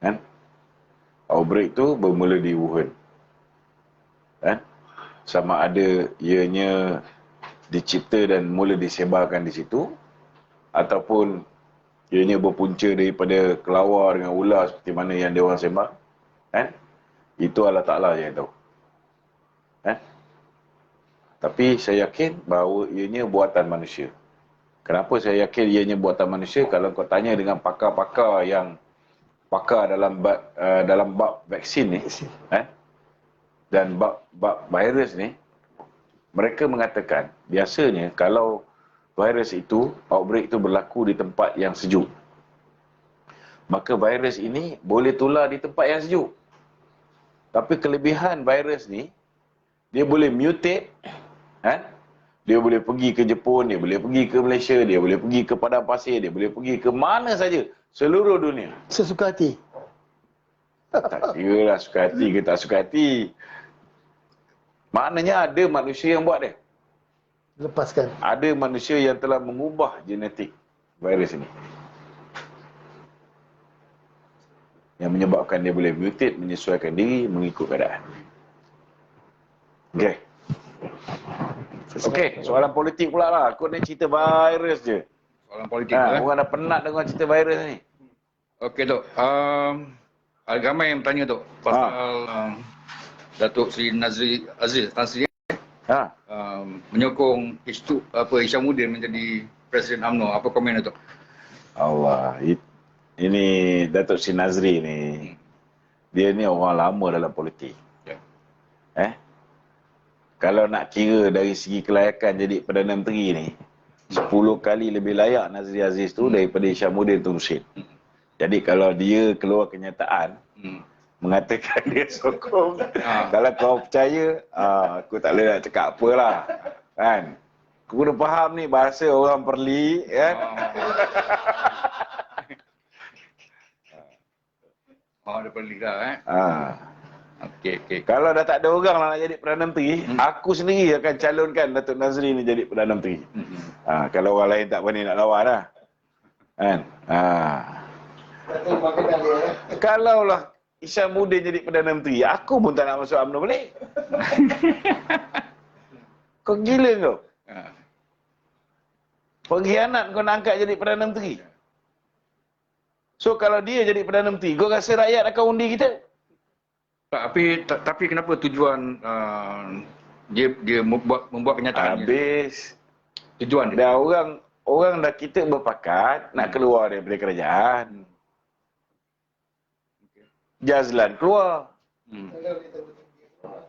Kan? Outbreak tu bermula di Wuhan. Kan? Sama ada ianya dicipta dan mula disebarkan di situ ataupun ianya berpunca daripada kelawar dengan ular seperti mana yang dia orang sebar. Kan? Itu Allah Ta'ala yang tahu. Kan? Tapi saya yakin bahawa ianya buatan manusia. Kenapa saya yakin ianya buatan manusia? Kalau kau tanya dengan pakar-pakar yang pakar dalam bab vaksin ni, dan bab virus ni, mereka mengatakan biasanya kalau virus itu, outbreak itu berlaku di tempat yang sejuk, maka virus ini boleh tular di tempat yang sejuk. Tapi kelebihan virus ni, dia boleh mutate, dia boleh pergi ke Jepun, dia boleh pergi ke Malaysia, dia boleh pergi ke padang pasir, dia boleh pergi ke mana saja, seluruh dunia. Sesuka hati. Tak kira lah suka hati ke tak suka hati. Maknanya ada manusia yang buat dia. Lepaskan. Ada manusia yang telah mengubah genetik virus ini. Yang menyebabkan dia boleh mutate, menyesuaikan diri mengikut keadaan. Okey. Okey, soalan politik pula lah. Aku ni cerita virus je. Soalan politik lah. Orang dah penat dengan cerita virus ni. Okey Tok. Ramai yang bertanya Tok pasal Datuk Seri Nazri Aziz Tan Sri Ha. menyokong Hishamuddin menjadi Presiden UMNO. Apa komen Datuk? Allah. Ini Datuk Sri Nazri ni. Dia ni orang lama dalam politik. Ya. Kalau nak kira dari segi kelayakan jadi Perdana Menteri ni, 10 kali lebih layak Nazri Aziz tu daripada Hishamuddin Tun Hussein. Jadi kalau dia keluar kenyataan mengatakan dia sokong, kalau kau percaya, aku tak boleh nak cakap apalah. Kan? Aku dah faham ni bahasa orang Perli, kan? Dia perli dah Okey. Kalau dah tak ada orang lah nak jadi Perdana Menteri, aku sendiri akan calonkan Datuk Nazri ni jadi Perdana Menteri. Kalau orang lain tak berani nak lawan lah. Kan? Kalau lah Hishamuddin jadi Perdana Menteri, aku pun tak nak masuk UMNO balik. Kau gila kau? Pengkhianat kau nak angkat jadi Perdana Menteri. So kalau dia jadi Perdana Menteri, kau rasa rakyat akan undi kita? Tapi kenapa tujuan dia membuat kenyataan ni? Habis. Tujuan dia. Dah orang dah kita berpakat nak keluar daripada kerajaan. Jazlan keluar.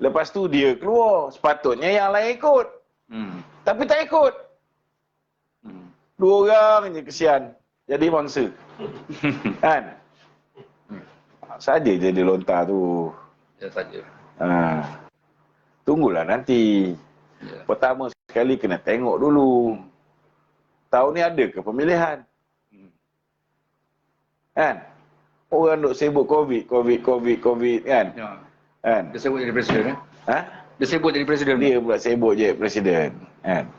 Lepas tu dia keluar. Sepatutnya yang lain ikut. Tapi tak ikut. 2 orang je kesian. Jadi mangsa. Kan? Saja je dia lontar tu. Ya saja. Tunggulah nanti. Ya. Pertama sekali kena tengok dulu. Tahun ni ada ke pemilihan? Kan? Orang duk sibuk COVID kan? Ya. Kan? Dia sebut jadi presiden Dia sebut jadi presiden. Dia pula sibuk je presiden. Kan?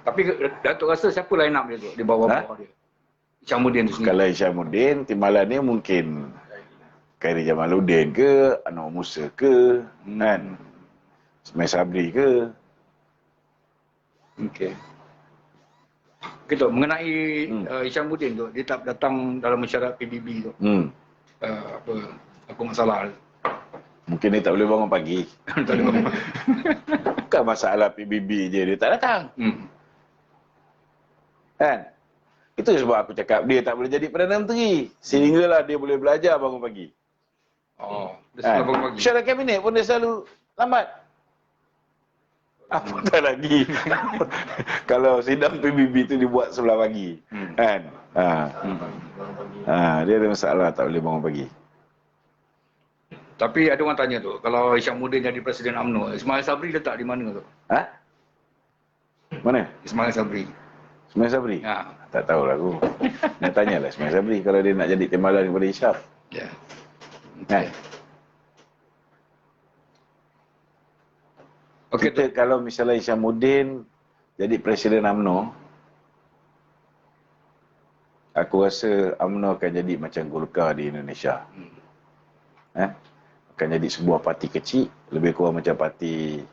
Tapi Datuk rasa siapa line up dia tu di bawah-bawah dia? Hishamuddin tu sendiri. Kalau Hishamuddin, timbalannya mungkin Khairi Jamaluddin ke, Anwar Musa ke, kan? Ismail Sabri ke. Okey. Tok, mengenai Hishamuddin tu, dia tak datang dalam mesyuarat PBB tu. Apa masalah? Mungkin dia tak boleh bangun pagi. Tak ada apa. Bukan masalah PBB je, dia tak datang. Kan? Itu sebab aku cakap dia tak boleh jadi Perdana Menteri. Sehinggalah dia boleh belajar bangun pagi. Oh, dia Kan? selalu bangun pagi. Syarat kabinet pun dia selalu lambat. Apatah lagi kalau sidang PBB itu dibuat sebelah pagi. Kan? Dia ada masalah tak boleh bangun pagi. Tapi ada orang tanya tu, kalau Isyamuddin jadi Presiden UMNO, Ismail Sabri letak di mana tu? Ha? Mana? Ismail Sabri. Ismail Sabri? Ha. Tak tahulah aku. Nak tanyalah Ismail Sabri kalau dia nak jadi timbalan kepada Isyaf. Ya. Kan? Okey, Kita kalau misalnya Isyamuddin jadi Presiden UMNO, aku rasa UMNO akan jadi macam Golkar di Indonesia. Akan jadi sebuah parti kecil, lebih kurang macam parti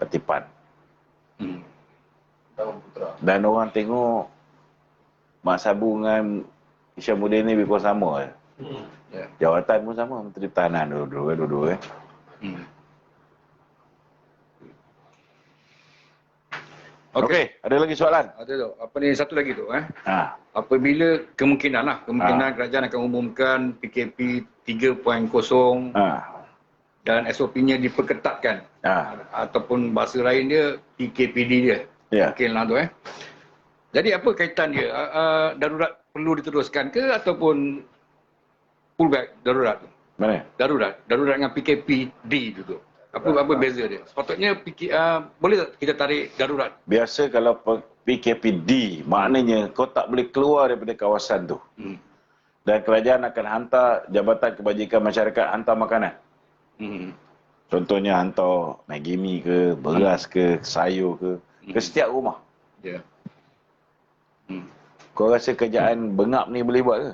PAN. Dan orang tengok Mak Sabu dengan Isyamuddin ni lebih kurang sama je. Ya. Jawatan pun sama, Menteri Pertahanan dua-dua. Okey, ada lagi soalan? Ada tu. Apa ni satu lagi tu Ha. Kemungkinan kerajaan akan umumkan PKP 3.0 dan SOP-nya diperketatkan. Ataupun bahasa lain dia PKPD dia. Ya. Mungkinlah tu Jadi apa kaitan dia? Darurat perlu diteruskan ke ataupun pullback darurat tu? Mana? Darurat dengan PKPD tu. Apa beza dia? Sepatutnya boleh tak kita tarik darurat? Biasa kalau PKPD, maknanya kau tak boleh keluar daripada kawasan tu. Dan kerajaan akan hantar Jabatan Kebajikan Masyarakat hantar makanan. Contohnya hantar Maggi Mi ke, beras ke, sayur ke setiap rumah. Ya. Kau rasa kerajaan bengap ni boleh buat ke?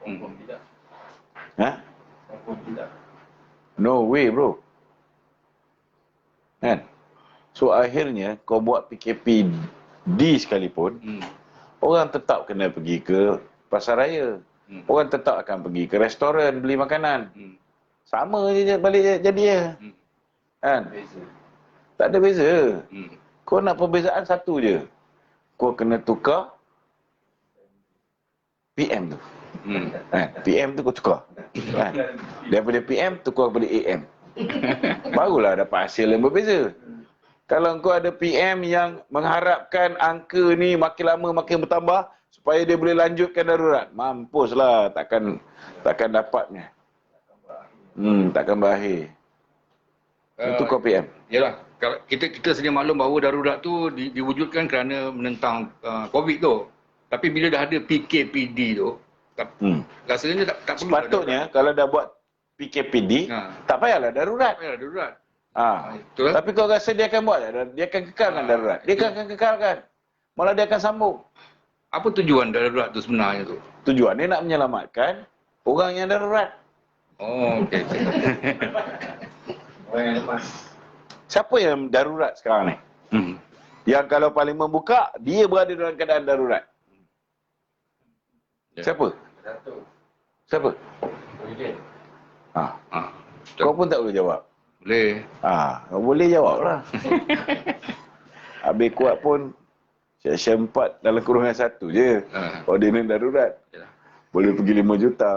Tidak. Ha? Tidak. No way, bro. Kan? So akhirnya kau buat PKPD sekalipun, orang tetap kena pergi ke pasar raya. Orang tetap akan pergi ke restoran beli makanan. Sama je balik jadi je. Kan? Tak ada beza. Kau nak perbezaan satu je. Kau kena tukar PM tu. PM tu kau tukar. Daripada PM tukar kepada AM. Barulah dapat hasil yang berbeza. Kalau kau ada PM yang mengharapkan angka ni makin lama makin bertambah supaya dia boleh lanjutkan darurat, mampuslah, takkan dapatnya. Takkan berakhir. Itu kau PM. Yalah, kalau kita sedia maklum bahawa darurat tu diwujudkan kerana menentang COVID tu. Tapi bila dah ada PKPD tu, rasanya tak perlu. Sepatutnya kalau dah buat PKPD, tak payahlah darurat. Tak payahlah darurat. Betul. Tapi kau rasa dia akan buat? Dia akan kekalkan darurat. Dia akan kekalkan. Malah dia akan sambung. Apa tujuan darurat tu sebenarnya tu? Tujuan dia nak menyelamatkan orang yang darurat. Oh, okey. Orang yang lemas. Siapa yang darurat sekarang ni? Yang kalau parlimen buka, dia berada dalam keadaan darurat. Siapa? Siapa? Presiden. Kau pun tak boleh jawab. Boleh. Kau boleh jawab lah. Habis kuat pun Seksyen 4 dalam kurungan 1 je. Ordinan darurat. Boleh pergi 5 juta.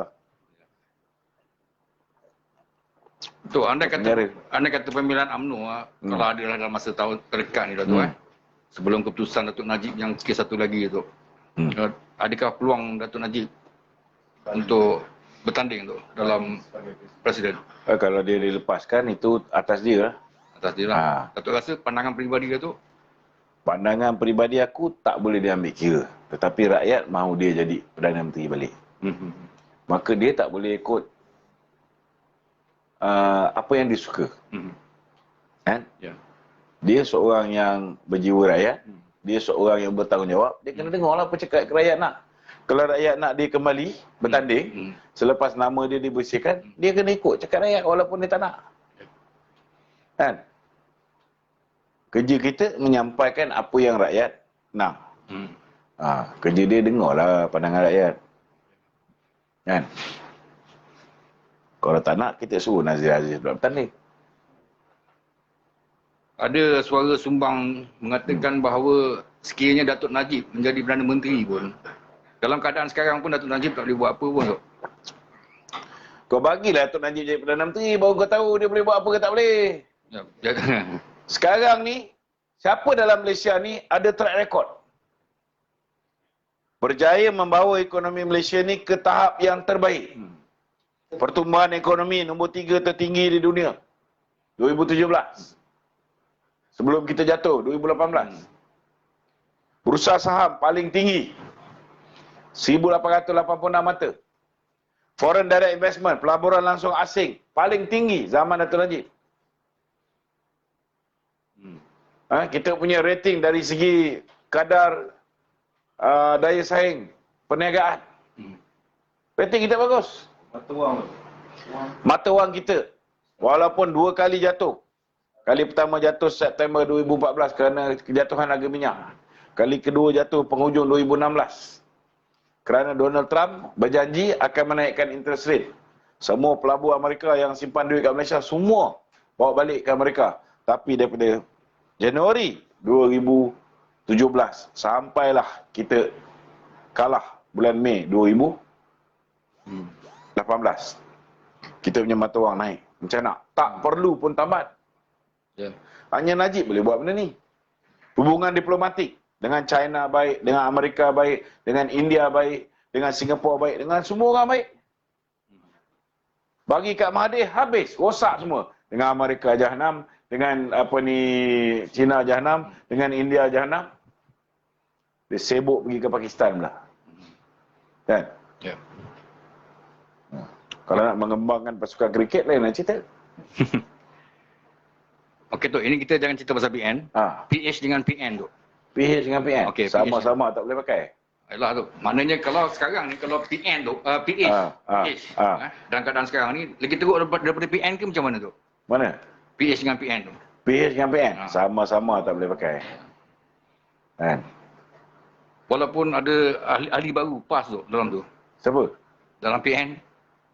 Tu anda kata pemilihan UMNO kalau adalah dalam masa tahun terdekat ni Datuk sebelum keputusan Datuk Najib yang kes satu lagi tu. Adakah peluang Datuk Najib untuk bertanding tu dalam presiden? Kalau dia dilepaskan itu atas dia lah. Atas dia lah. Datuk rasa pandangan peribadi Datuk? Pandangan peribadi aku tak boleh diambil kira. Tetapi rakyat mahu dia jadi Perdana Menteri balik. Maka dia tak boleh ikut apa yang dia suka. Kan? Dia seorang yang berjiwa rakyat. Dia seorang yang bertanggungjawab. Dia kena dengarlah apa cakap rakyat nak. Kalau rakyat nak dia kembali bertanding, selepas nama dia dibersihkan, dia kena ikut cakap rakyat walaupun dia tak nak. Kan? Kerja kita menyampaikan apa yang rakyat nak. Kerja dia dengarlah pandangan rakyat. Kan? Kalau tak nak, kita suruh Nazir Aziz bertanding. Ada suara sumbang mengatakan bahawa sekiranya Datuk Najib menjadi Perdana Menteri pun, dalam keadaan sekarang pun Datuk Najib tak boleh buat apa pun tu. Kau bagilah Datuk Najib jadi Perdana Menteri, baru kau tahu dia boleh buat apa ke tak boleh. Ya, Sekarang ni, siapa dalam Malaysia ni ada track record? Berjaya membawa ekonomi Malaysia ni ke tahap yang terbaik. Pertumbuhan ekonomi nombor 3 tertinggi di dunia. 2017. Sebelum kita jatuh, 2018. Bursa saham paling tinggi. 1,886 mata. Foreign direct investment, pelaburan langsung asing, paling tinggi zaman Datuk Najib. Kita punya rating dari segi kadar daya saing perniagaan. Rating kita bagus. Mata wang kita, walaupun 2 kali jatuh. Kali pertama jatuh September 2014 kerana kejatuhan harga minyak. Kali kedua jatuh penghujung 2016. Kerana Donald Trump berjanji akan menaikkan interest rate. Semua pelabur Amerika yang simpan duit kat Malaysia, semua bawa balik ke Amerika. Tapi daripada Januari 2017 sampailah kita kalah bulan Mei 2018. Kita punya mata wang naik. Macam nak? Tak perlu pun tamat. Ya. Hanya Najib boleh buat benda ni. Hubungan diplomatik dengan China baik, dengan Amerika baik, dengan India baik, dengan Singapura baik, dengan semua orang baik. Bagi kat Mahathir habis, rosak semua. Dengan Amerika jahanam, dengan China jahanam, dengan India jahanam. Dia sibuk pergi ke Pakistan pula. Kan? Ya. Kalau nak mengembangkan pasukan kriket lain nak cerita. Okey tu, ini kita jangan cerita pasal PN. PH dengan PN tu. PH dengan PN. Okey, sama-sama tak boleh pakai. Yalah tu. Maknanya kalau sekarang ni, kalau PN tu, PH, dalam keadaan sekarang ni, lagi teruk daripada PN ke macam mana tu? Mana? PH dengan PN tu. PH dengan PN. Sama-sama tak boleh pakai. Kan? Walaupun ada ahli baru PAS tu dalam tu. Siapa? Dalam PN.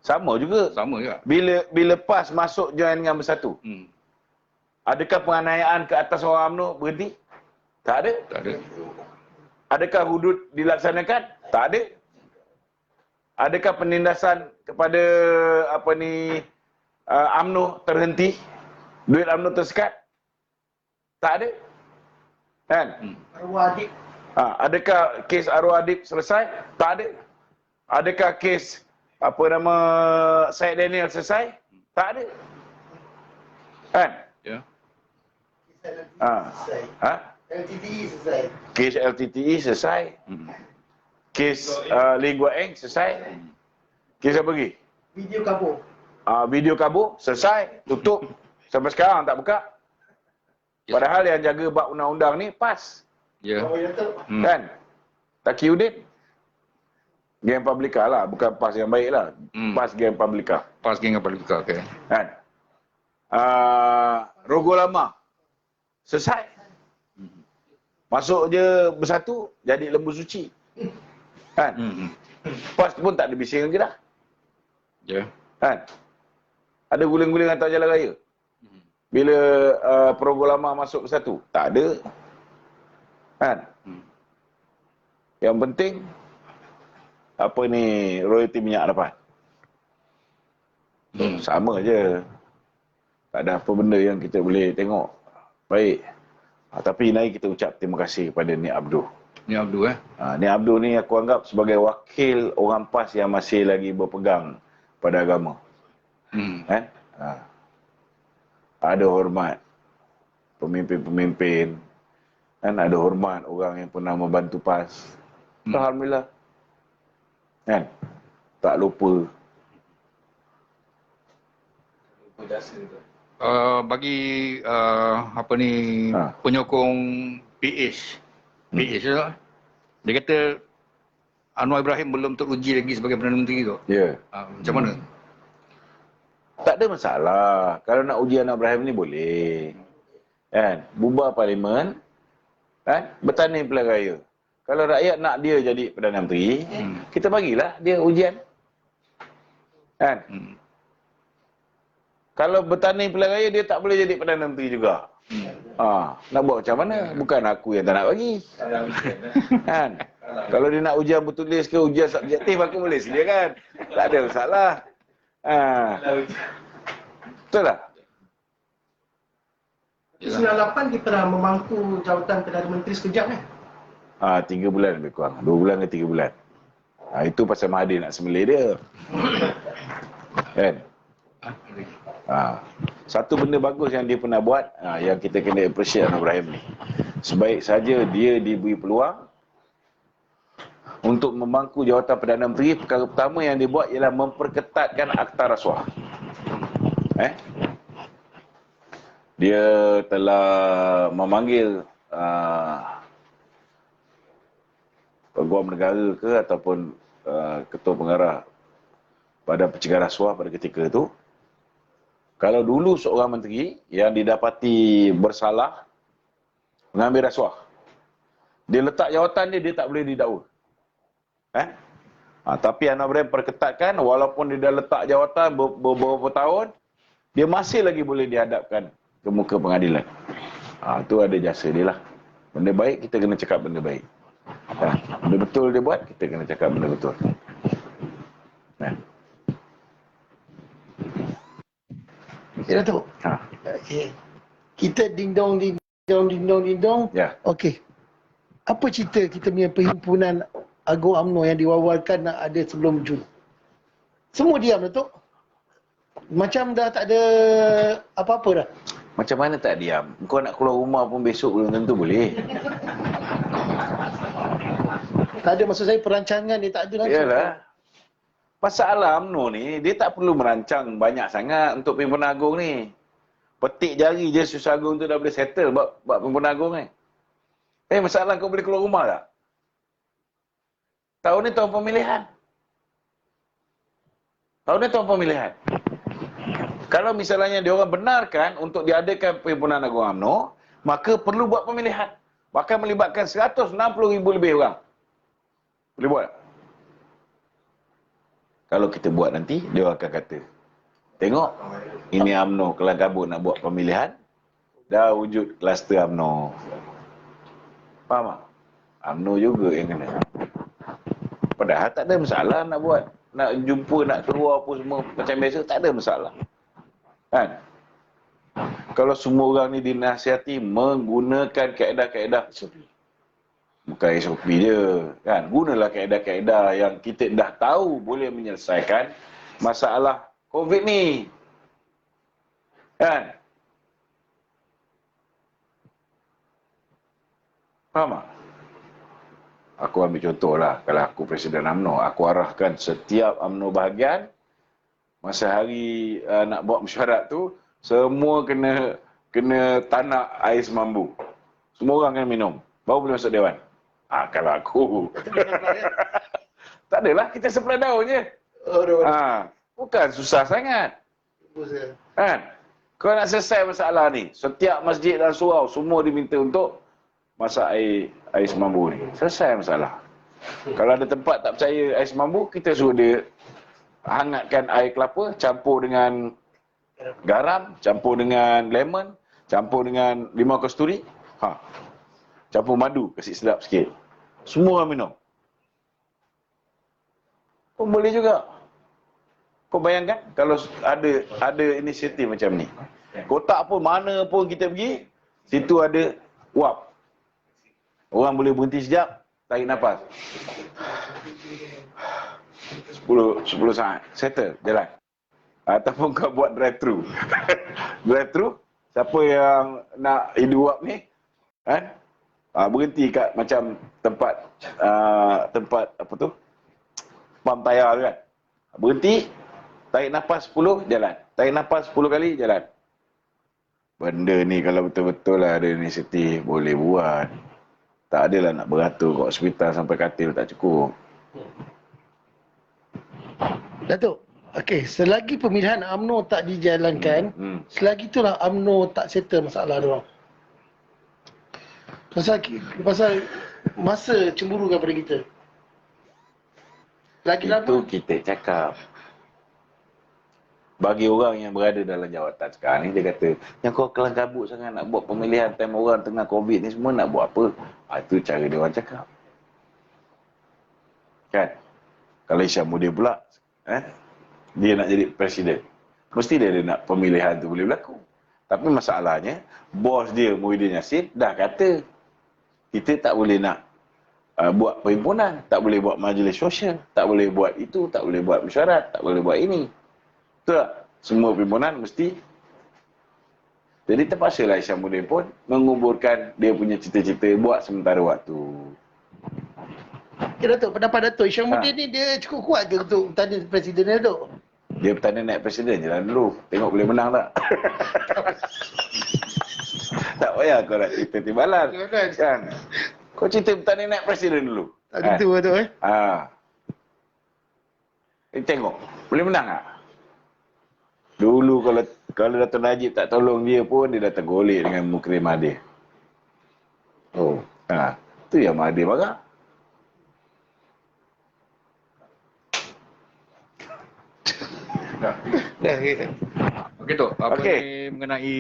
Sama juga. Sama juga. Bila PAS masuk join dengan Bersatu. Adakah penganiayaan ke atas orang UMNO berhenti? Tak ada. Tak ada. Adakah hudud dilaksanakan? Tak ada. Adakah penindasan kepada UMNO terhenti? Duit UMNO tersekat? Tak ada. Kan? Arwah adik. Adakah kes arwah adik selesai? Tak ada. Adakah kes Syed Daniel selesai? Tak ada. Kan? Ya. LTTE selesai. Kes LTTE selesai. Kes Lee Guak Eng selesai. Kes apa lagi? Video kabur. Video kabur selesai, tutup. Sampai sekarang tak buka. Padahal yang jaga bab undang-undang ni PAS. Ya. Kan? Taqiyuddin. Geng Publica lah, bukan PAS yang baik lah. PAS Geng Publica. PAS Geng Publica, okey. Kan? Rogo Lama. Selesai. Masuk je Bersatu, jadi lembu suci. Kan? PAS pun tak ada bising lagi dah. Ya. Kan? Ada guling-guling atas jalan raya. Bila Rogo Lama masuk Bersatu, tak ada. Kan? Yang penting royalty minyak dapat. Sama je. Tak ada apa benda yang kita boleh tengok. Baik. Tapi Nai kita ucap terima kasih kepada Nik Abdul. Nik Abdul Nik Abdul ni aku anggap sebagai wakil orang PAS yang masih lagi berpegang pada agama. Kan? Ada hormat pemimpin-pemimpin. Kan? Ada hormat orang yang pernah membantu PAS. Alhamdulillah. Kan? Tak lupa. Bagi penyokong PH tu, dia kata Anwar Ibrahim belum teruji lagi sebagai Perdana Menteri tu. Ya. Macam mana? Tak ada masalah. Kalau nak uji Anwar Ibrahim ni boleh. Kan? Bubar parlimen. Kan? Bertanding pilihan raya. Kalau rakyat nak dia jadi Perdana Menteri, kita bagilah dia ujian. Kan? Kalau bertanding pilihan raya, dia tak boleh jadi Perdana Menteri juga. Nak buat macam mana? Bukan aku yang tak nak bagi. Kan? Kalau dia nak ujian bertulis ke ujian subjektif, aku boleh sediakan. Tak ada masalah. Betul tak? 98 dia pernah memangku jawatan Perdana Menteri sekejap kan? 3 bulan lebih kurang. 2 bulan ke 3 bulan. Itu pasal Mahathir nak sembelih dia. Kan? Satu benda bagus yang dia pernah buat, yang kita kena appreciate Anwar Ibrahim ni. Sebaik saja dia diberi peluang untuk memangku jawatan Perdana Menteri, perkara pertama yang dia buat ialah memperketatkan akta rasuah. Dia telah memanggil Peguam Negara ke ataupun Ketua Pengarah Badan Pencegahan Rasuah pada ketika itu. Kalau dulu seorang menteri yang didapati bersalah mengambil rasuah, dia letak jawatan dia tak boleh didakwa. Tapi Anwar Ibrahim perketatkan, walaupun dia dah letak jawatan beberapa tahun, dia masih lagi boleh dihadapkan ke muka pengadilan. Itu ada jasa dia lah. Benda baik, kita kena cakap benda baik. Benda betul dia buat, kita kena cakap benda betul. Ya, Datuk. Okay. Kita ding-dong. Ya. Okey. Apa cerita kita punya perhimpunan Agung UMNO yang diwawalkan nak ada sebelum Jun? Semua diam, Datuk. Macam dah tak ada apa-apa dah. Macam mana tak diam? Kau nak keluar rumah pun besok belum tentu boleh. Tak ada, maksud saya perancangan dia tak ada langsung. Yalah. Masalah UMNO ni, dia tak perlu merancang banyak sangat untuk Perhimpunan Agung ni. Petik jari je Susah Agung tu dah boleh settle buat Perhimpunan Agung ni. Masalah kau boleh keluar rumah tak? Tahun ni tahun pemilihan. Kalau misalnya dia orang benarkan untuk diadakan Perhimpunan Agung UMNO, maka perlu buat pemilihan. Bahkan melibatkan 160,000 lebih orang. Boleh buat? Kalau kita buat nanti, dia akan kata, tengok, ini UMNO kelang kabut nak buat pemilihan, dah wujud kluster UMNO. Faham tak? UMNO juga yang kena. Padahal tak ada masalah nak buat, nak jumpa, nak keluar apa semua macam biasa, tak ada masalah. Kan? Kalau semua orang ni dinasihati menggunakan kaedah-kaedah SOP. Bukan SOP je, kan? Gunalah kaedah-kaedah yang kita dah tahu boleh menyelesaikan masalah COVID ni. Kan? Faham tak? Aku ambil contoh lah, kalau aku Presiden UMNO, aku arahkan setiap UMNO bahagian, masa hari nak buat mesyuarat tu, semua kena tanak air semambu. Semua orang kena minum, baru boleh masuk Dewan. Kalau aku. Tak adalah, kita supply daun je. Bukan susah sangat. Kan? Kau nak selesai masalah ni, setiap masjid dan surau, semua diminta untuk masak air semambu ni. Selesai masalah. Kalau ada tempat tak percaya air semambu, kita suruh dia hangatkan air kelapa, campur dengan garam, campur dengan lemon, campur dengan limau kasturi, campur madu, kasih sedap sikit. Semua orang minum. Kau boleh juga. Kau bayangkan kalau ada inisiatif macam ni. Kotak pun mana pun kita pergi, situ ada wap. Orang boleh berhenti sekejap, tarik nafas. 10 saat, settle, jalan. Ataupun kau buat drive-thru. Drive-thru, siapa yang nak hidu wap ni, kan? Berhenti kat macam tempat apa tu? Pam tayar kan. Berhenti, tarik nafas 10, jalan. Tarik nafas 10 kali, jalan. Benda ni kalau betul-betul lah ada inisiatif, boleh buat. Tak adalah nak beratur kat hospital sampai katil tak cukup. Datuk, okey, selagi pemilihan UMNO tak dijalankan, selagi itulah UMNO tak settle masalah dia orang. Pasal masa cemburu kepada kita. Lagi lama Itu kita cakap. Bagi orang yang berada dalam jawatan sekarang ni, dia kata, yang kau kelang kabut sangat nak buat pemilihan time orang tengah COVID ni semua nak buat apa? Itu cara dia orang cakap. Kan? Kalau Isyamuddin pula, dia nak jadi presiden. Mesti dia nak pemilihan tu boleh berlaku. Tapi masalahnya, bos dia Muhyiddin Yassin dah kata, kita tak boleh nak buat perhimpunan, tak boleh buat majlis sosial, tak boleh buat itu, tak boleh buat mesyuarat, tak boleh buat ini. Betul tak? Semua perhimpunan mesti. Jadi terpaksalah Isyamuddin pun menguburkan dia punya cita-cita buat sementara waktu. Okay, Datuk, pendapat Datuk, Isyamuddin ni dia cukup kuat ke untuk bertanding presiden ni, Datuk? Dia bertanding naik presiden je lah dulu. Tengok boleh menang tak? Tak payah kau nak cerita timbalan. Kan? Kau cerita bertanding naik presiden dulu. Tak tentu, Datuk Tengok, boleh menang tak? Dulu kalau Dato' Najib tak tolong dia pun, dia dah tergolek dengan Mukrim Mahathir. Itu yang Mahathir marah. Okey tu, apa ni mengenai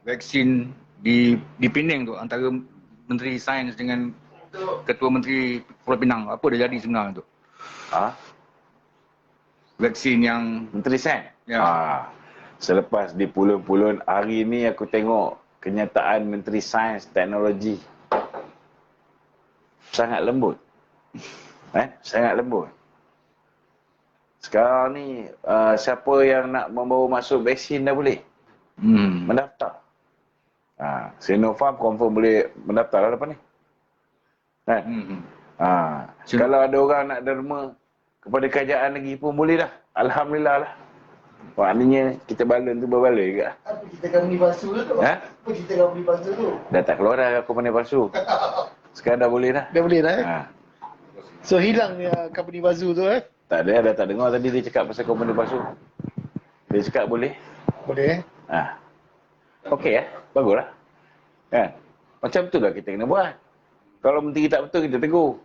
vaksin di Penang tu antara Menteri Sains dengan Ketua Menteri Pulau Pinang, apa dah jadi sebenarnya tu? Vaksin yang Menteri Sains? Ya. Selepas di pulun-pulun, hari ni aku tengok kenyataan Menteri Sains Teknologi. Sangat lembut. Sangat lembut. Sekarang ni, siapa yang nak membawa masuk vaksin dah boleh. Mendaftar. Sinopharm confirm boleh mendaftar lah lepas ni. Kalau ada orang nak derma kepada kerajaan lagi pun boleh dah. Alhamdulillah lah. Maknanya kita balon tu berbaloi ke? Apa kita company palsu tu? Apa kita company palsu tu? Dah tak keluar dah company palsu. Sekarang dah boleh dah. Dah boleh dah So hilang company palsu tu Tak ada, dah tak dengar tadi dia cakap pasal company palsu. Dia cakap boleh. Boleh Okey bagus lah. Kan? Macam tu lah kita kena buat. Kalau menteri tak betul, kita tegur.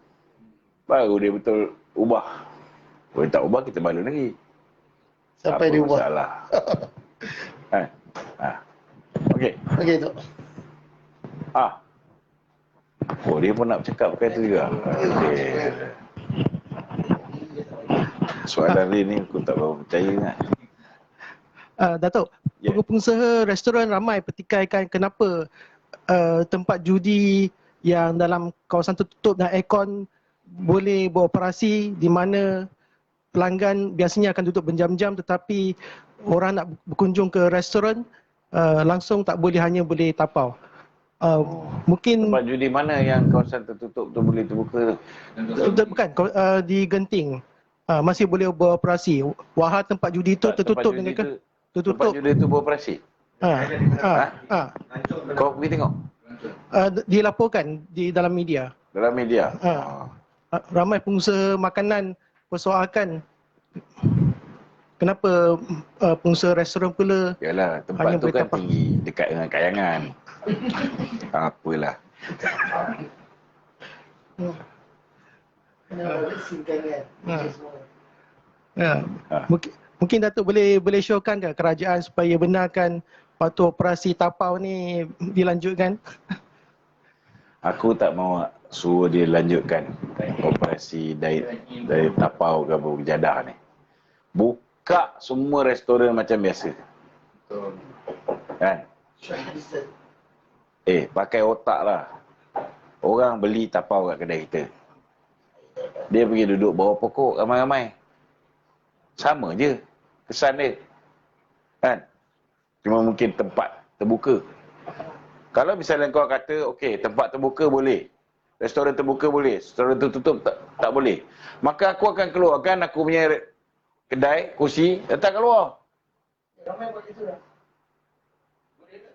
Baru dia betul ubah. Kalau tak ubah, kita balon lagi. Sampai dia ubah. Masalah. Okey. Okey tu. Dia pun nak bercakap pakai tu juga. Okey. Soalan ni aku tak berapa percaya nak. Datuk, pengusaha restoran ramai pertikaikan kenapa tempat judi yang dalam kawasan tertutup dan aircon boleh beroperasi, di mana pelanggan biasanya akan duduk berjam-jam, tetapi orang nak berkunjung ke restoran langsung tak boleh, hanya boleh tapau. Mungkin tempat judi mana yang kawasan tertutup tu boleh terbuka tu? Bukan, di Genting masih boleh beroperasi. Wahal tempat judi itu tertutup dengan Tempat judi tu beroperasi? Kau pergi tengok? Dilaporkan di dalam media. Dalam media? Ramai pengusaha makanan persoalkan kenapa pengusaha restoran pula. Yalah, tempat tu kan tinggi, dekat dengan kayangan. Apalah. Mungkin Datuk boleh showkan ke kerajaan supaya benarkan waktu operasi tapau ni dilanjutkan? Aku tak mahu suruh dia lanjutkan operasi dari tapau ke berjadah ni. Buka semua restoran macam biasa. Betul. Kan? Pakai otak lah. Orang beli tapau kat kedai kita. Dia pergi duduk bawah pokok ramai-ramai. Sama je kesan dia. Kan? Cuma mungkin tempat terbuka. Kalau misalnya kau kata, okey, tempat terbuka boleh. Restoran terbuka boleh. Restoran tertutup tak boleh. Maka aku akan keluarkan aku punya kedai, kursi, letak keluar. Ramai buat itu dah.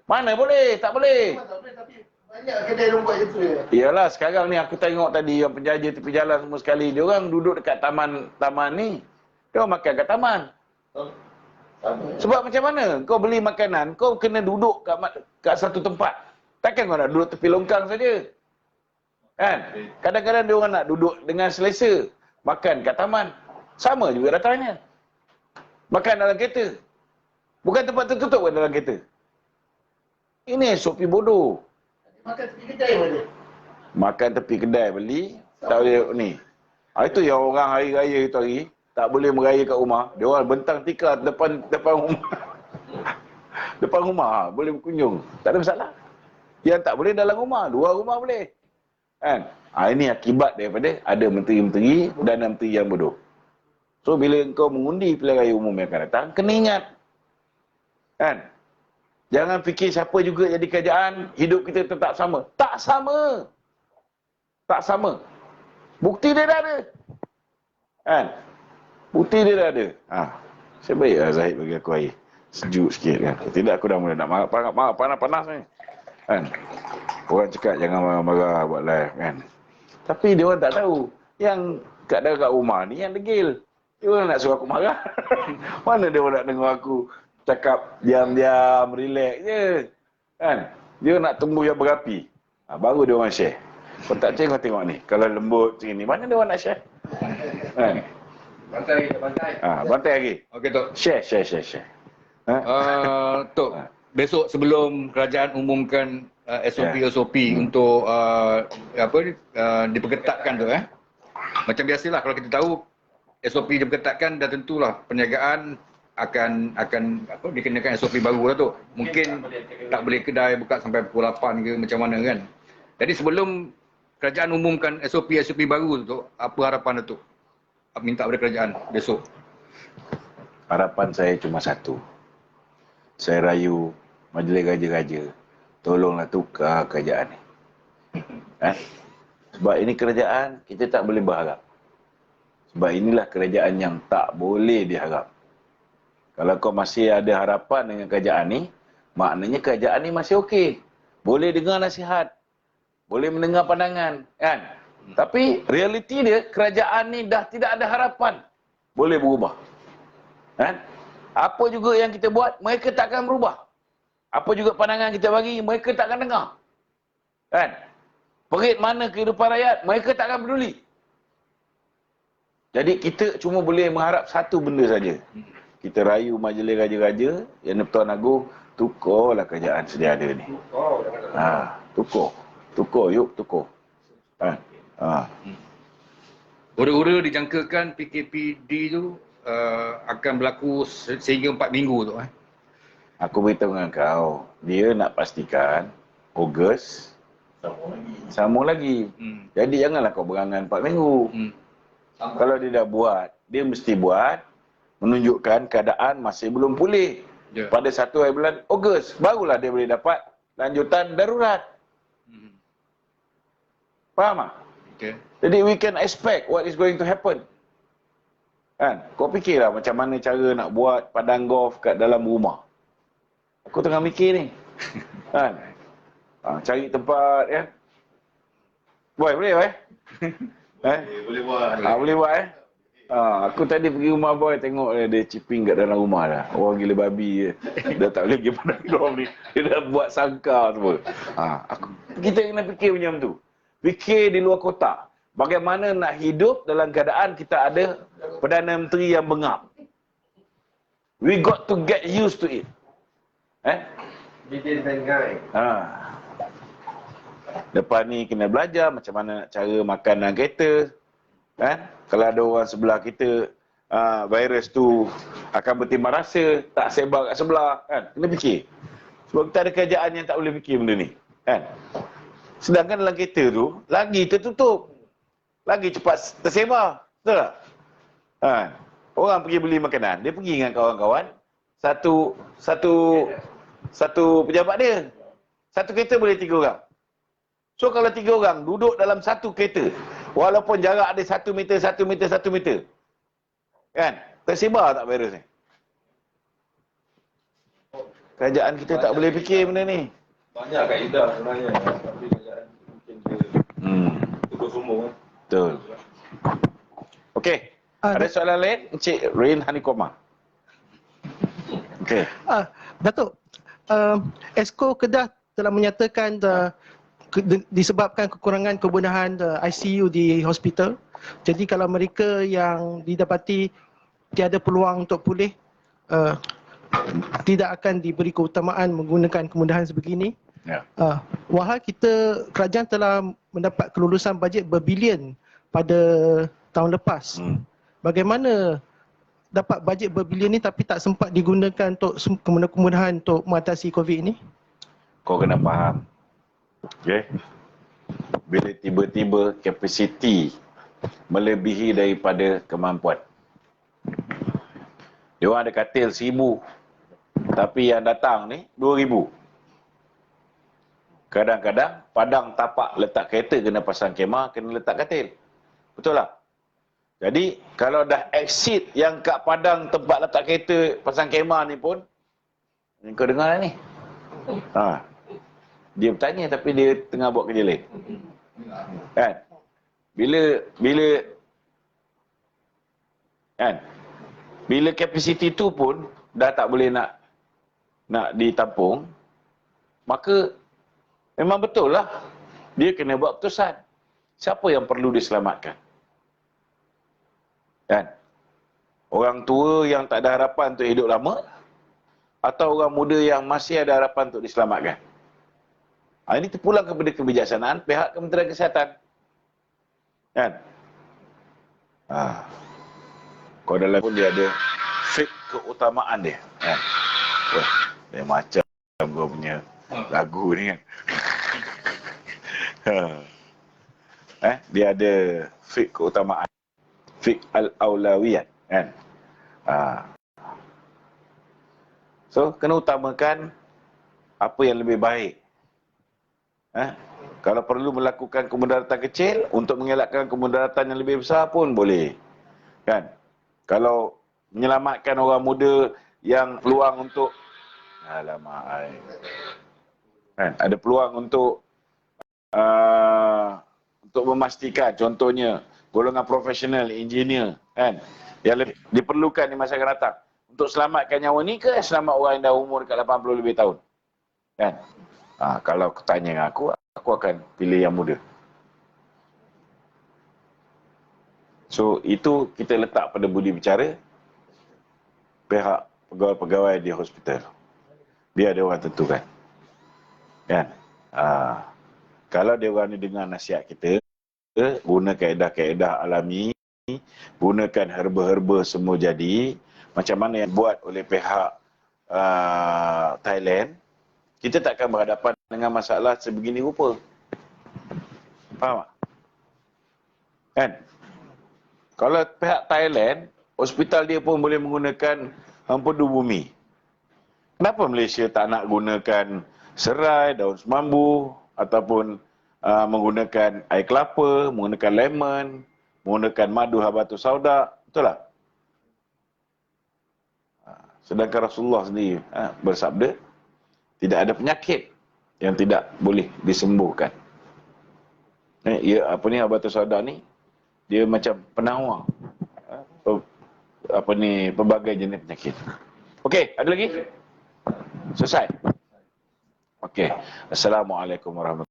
Mana boleh? Tak boleh. Tapi banyak kedai yang buat itu ya. Iyalah, sekarang ni aku tengok tadi yang penjaja tepi jalan semua sekali. Dia orang duduk dekat taman ni. Dia orang makan kat taman. Sebab macam mana? Kau beli makanan, kau kena duduk kat satu tempat. Takkan kau nak duduk tepi longkang saja. Kan? Kadang-kadang dia orang nak duduk dengan selesa. Makan kat taman. Sama juga datangnya. Makan dalam kereta. Bukan tempat tertutup pun dalam kereta. Ini SOP bodoh. Makan tepi kedai mana? Makan tepi kedai beli, tak boleh ni. Itu yang orang hari raya itu hari, tak boleh meraya kat rumah. Dia orang bentang tikar depan rumah. Depan rumah, boleh berkunjung. Tak ada masalah. Yang tak boleh dalam rumah, luar rumah boleh. Kan? Ini akibat daripada ada menteri-menteri dan menteri yang bodoh. So, bila kau mengundi pilihan raya umum yang akan datang, kena ingat. Kan? Jangan fikir siapa juga jadi kerajaan, hidup kita tetap sama. Tak sama. Tak sama. Bukti dia dah ada. Kan? Bukti dia dah ada. Saya baiklah Zahid bagi aku air. Sejuk sikit kan. Tidak aku dah mula nak marah panas-panas ni. Kan? Orang cakap jangan marah-marah buat live kan. Tapi dia orang tak tahu. Yang kat rumah ni yang degil. Dia orang nak suruh aku marah. Mana dia orang nak dengar aku cakap diam-diam, relax je. Kan? Dia nak tumbuh yang berapi. Baru dia orang share. Kau tak tengok ni. Kalau lembut macam ni, mana dia orang nak share? Kan? Bantai. Bantai lagi. Okey, Tok. Share. Tok, besok sebelum kerajaan umumkan SOP untuk diperketatkan tu macam biasalah kalau kita tahu SOP diperketatkan dah tentulah perniagaan akan dikenakan SOP baru lah tu. Mungkin tak boleh kedai buka sampai pukul 8 ke macam mana kan. Jadi sebelum kerajaan umumkan SOP baru tu, apa harapan tu? Minta pada kerajaan besok. Harapan saya cuma satu. Saya rayu majlis raja-raja, tolonglah tukar kerajaan ni. Sebab ini kerajaan, kita tak boleh berharap. Sebab inilah kerajaan yang tak boleh diharap. Kalau kau masih ada harapan dengan kerajaan ni, maknanya kerajaan ni masih okey. Boleh dengar nasihat. Boleh mendengar pandangan. Kan? Tapi realiti dia, kerajaan ni dah tidak ada harapan. Boleh berubah. Kan? Apa juga yang kita buat, mereka tak akan berubah. Apa juga pandangan kita bagi, mereka tak akan dengar. Kan? Perit mana kehidupan rakyat, mereka tak akan peduli. Jadi kita cuma boleh mengharap satu benda saja. Kita rayu majlis raja-raja, yang Pertuan Agong, tukarlah kerajaan sedia ada ni. Tukar, yuk tukar. Ura-ura dijangkakan PKPD tu akan berlaku sehingga 4 minggu tu. Aku beritahu dengan kau, dia nak pastikan Ogos sambung lagi. Jadi janganlah kau berangan 4 minggu. Kalau dia dah buat, dia mesti buat menunjukkan keadaan masih belum pulih. Pada 1 hari bulan Ogos, barulah dia boleh dapat lanjutan darurat. Faham tak? Okay. Jadi we can expect what is going to happen. Kan? Kau fikirlah macam mana cara nak buat padang golf kat dalam rumah. Aku tengah mikir ni. Kan? Cari tempat kan. Boleh boy? Boleh buat. Boleh buat aku tadi pergi rumah boy tengok dia chipping kat dalam rumah dah. Orang gila babi je. Dah tak boleh pergi padang golf ni. Dia dah buat sangkar semua. Kita kena fikir macam tu. Fikir di luar kotak. Bagaimana nak hidup dalam keadaan kita ada Perdana Menteri yang bengap. We got to get used to it. Bikin tengai. Lepas ni kena belajar macam mana nak cara makan dalam kereta. Kan? Kalau ada orang sebelah kita, virus tu akan bertimbang rasa, tak sebar kat sebelah. Kan? Kena fikir. Sebab kita ada kerajaan yang tak boleh fikir benda ni. Kan? Sedangkan dalam kereta tu, lagi tertutup. Lagi cepat tersebar. Betul tak? Orang pergi beli makanan, dia pergi dengan kawan-kawan. Satu pejabat dia. Satu kereta boleh 3 orang. So kalau 3 orang duduk dalam satu kereta, walaupun jarak ada 1 meter, 1 meter, 1 meter. Kan? Tersebar tak virus ni? Kerajaan kita tak boleh fikir benda ni. Banyak kaedah sebenarnya. Tapi kerajaan mungkin dia tukar semua. Betul. Okey. Ada soalan lain? Encik Rain Hanikoma. Okey. Datuk, Esko Kedah telah menyatakan disebabkan kekurangan kebenahan ICU di hospital. Jadi kalau mereka yang didapati tiada peluang untuk pulih, tidak akan diberi keutamaan menggunakan kemudahan sebegini. Ya. Wahal kerajaan telah mendapat kelulusan bajet berbilion pada tahun lepas. Bagaimana dapat bajet berbilion ni tapi tak sempat digunakan untuk kemudahan untuk mengatasi COVID ini? Kau kena faham. Okay? Bila tiba-tiba kapasiti melebihi daripada kemampuan. Dia orang ada katil 1,000. Tapi yang datang ni 2,000. Kadang-kadang padang tapak letak kereta kena pasang kemah, kena letak katil. Betul tak? Jadi kalau dah exit yang kat padang tempat letak kereta pasang kemah ni pun, kau dengar lah ni. Dia bertanya tapi dia tengah buat kerja lain. Kan? Bila kapasiti tu pun dah tak boleh nak ditampung, maka memang betul lah dia kena buat keputusan. Siapa yang perlu diselamatkan? Kan? Orang tua yang tak ada harapan untuk hidup lama, atau orang muda yang masih ada harapan untuk diselamatkan? Ini terpulang kepada kebijaksanaan pihak Kementerian Kesihatan. Kan? Kau dalam pun dia ada fake keutamaan dia. Kan? Wah, dia macam kau punya lagu ni kan. Dia ada fake keutamaan. Fake al-aulawiyat. Kan? So, kena utamakan apa yang lebih baik. Kalau perlu melakukan kemudaratan kecil untuk mengelakkan kemudaratan yang lebih besar pun boleh. Kan? Kalau menyelamatkan orang muda yang peluang untuk kan? Ada peluang untuk memastikan contohnya golongan profesional, engineer, kan? Yang diperlukan di masa akan datang untuk selamatkan nyawa ni ke selamat orang yang dah umur dekat 80 lebih tahun? Kan? Kalau aku tanya dengan aku akan pilih yang muda. So, itu kita letak pada budi bicara pihak pegawai-pegawai di hospital. Biar dia orang tentukan. Kan? Kalau dia orang ni dengar nasihat kita, guna kaedah-kaedah alami, gunakan herba-herba semua jadi, macam mana yang buat oleh pihak Thailand, kita tak akan berhadapan dengan masalah sebegini rupa. Faham tak? Kan? Kalau pihak Thailand, hospital dia pun boleh menggunakan empedu bumi. Kenapa Malaysia tak nak gunakan serai, daun semambu, ataupun menggunakan air kelapa, menggunakan lemon, menggunakan madu habatus sauda? Betul tak? Sedangkan Rasulullah sendiri bersabda, tidak ada penyakit yang tidak boleh disembuhkan. Habatus sauda ni, dia macam penawar pelbagai jenis penyakit. Okey, ada lagi? Selesai? Okey. Assalamualaikum warahmatullahi wabarakatuh.